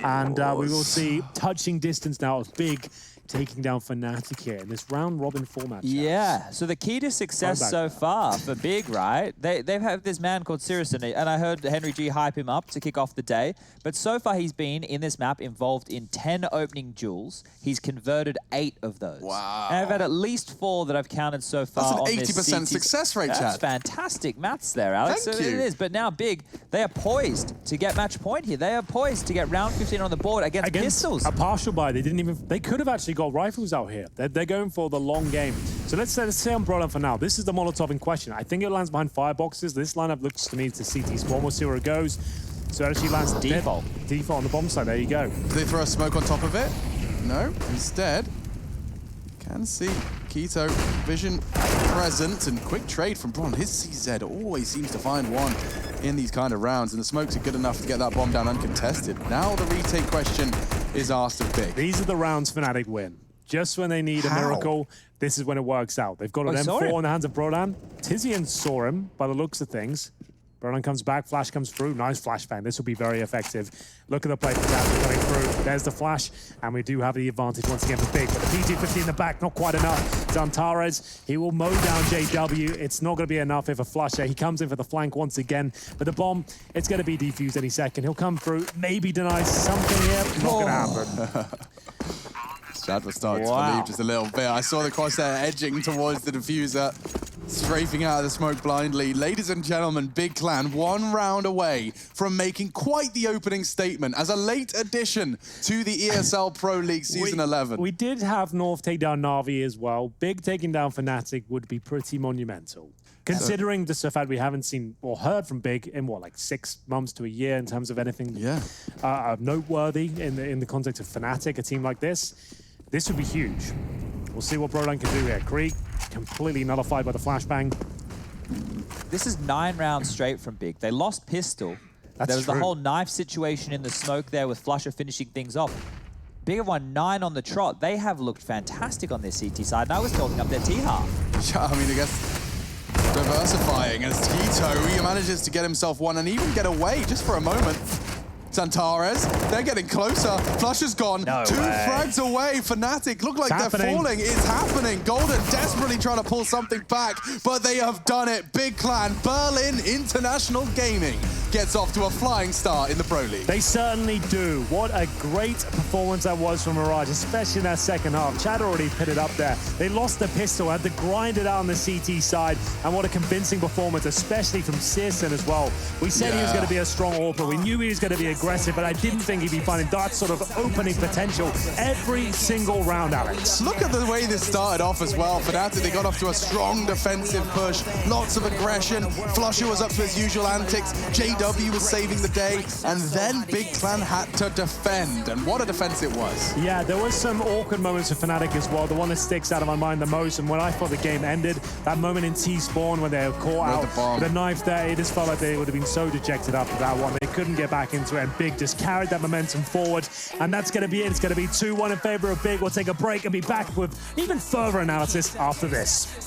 And we will see touching distance now of Big taking down Fnatic here in this round robin format. Chad. Yeah, so the key to success so far for Big, right? They've had this man called Syrison, and I heard Henry G hype him up to kick off the day. But so far he's been, in this map, involved in 10 opening duels. He's converted 8 of those. Wow. And I've had at least 4 that I've counted so far. That's an on 80% this success rate, Chad. That's fantastic maths there, Alex. Thank So you. it is. But now Big, they are poised to get match point here. They are poised to get round 15 on the board against pistols. A partial buy. They could have actually got rifles out here. They're going for the long game. So let's say on Brolan for now. This is the Molotov in question. I think it lands behind fireboxes. This lineup looks to me to CT spawn. We'll see where it goes. So it actually lands Default. Default on the bomb side. There you go. Do they throw a smoke on top of it? No. Instead, can see Keto vision present and quick trade from Bron. His CZ always seems to find one in these kind of rounds, and the smokes are good enough to get that bomb down uncontested. Now the retake question is asked of Big. These are the rounds Fnatic win. Just when they need a miracle, this is when it works out. They've got an M4 in the hands of Brolan. Tizian saw him by the looks of things. Brolan comes back, flash comes through. Nice flashbang. This will be very effective. Look at the play for Dapper coming through. There's the flash, and we do have the advantage once again for Big. But the PG-50 in the back, not quite enough. Xantares, he will mow down JW. It's not going to be enough if a flusher. He comes in for the flank once again. But the bomb, it's going to be defused any second. He'll come through, maybe denies something here. Not going to happen. Chad was starting to believe just a little bit. I saw the crosshair edging towards the diffuser, strafing out of the smoke blindly. Ladies and gentlemen, Big Clan 1 round away from making quite the opening statement as a late addition to the ESL Pro League Season 11. We did have North take down Na'Vi as well. Big taking down Fnatic would be pretty monumental. Considering the fact we haven't seen or heard from Big in what, like 6 months to a year in terms of anything noteworthy in the context of Fnatic, a team like this would be huge. We'll see what Broline can do here. Krieg completely nullified by the flashbang. This is 9 rounds straight from Big. They lost pistol. That's there was true. the whole knife situation in the smoke there with Flusher finishing things off. Big have won 9 on the trot. They have looked fantastic on their CT side, and I was talking up their T-half. Yeah, I mean, I guess diversifying as Tito, he manages to get himself one and even get away just for a moment. Xantares, they're getting closer. Flusher's gone. No 2 way. frags away. Fnatic look like It's they're happening. falling. It's happening. Golden desperately trying to pull something back, but they have done it. Big Clan, Berlin International Gaming gets off to a flying start in the Pro League. They certainly do. What a great performance that was from Mirage, especially in that second half. Chad already put it up there. They lost the pistol, had to grind it out on the CT side, and what a convincing performance, especially from Searson as well. We said he was going to be a strong AWPer. We knew he was going to be aggressive, but I didn't think he'd be finding that sort of opening potential every single round, Alex. Look at the way this started off as well. Fnatic, they got off to a strong defensive push, lots of aggression. Flusher was up to his usual antics. JW was saving the day, and then Big Clan had to defend, and what a defense it was. Yeah, there was some awkward moments for Fnatic as well. The one that sticks out of my mind the most, and when I thought the game ended, that moment in T-spawn when they were caught out with a knife there, it just felt like they would have been so dejected after that one. They couldn't get back into it, and Big just carried that momentum forward, and that's going to be it. It's going to be 2-1 in favor of Big. We'll take a break and be back with even further analysis after this.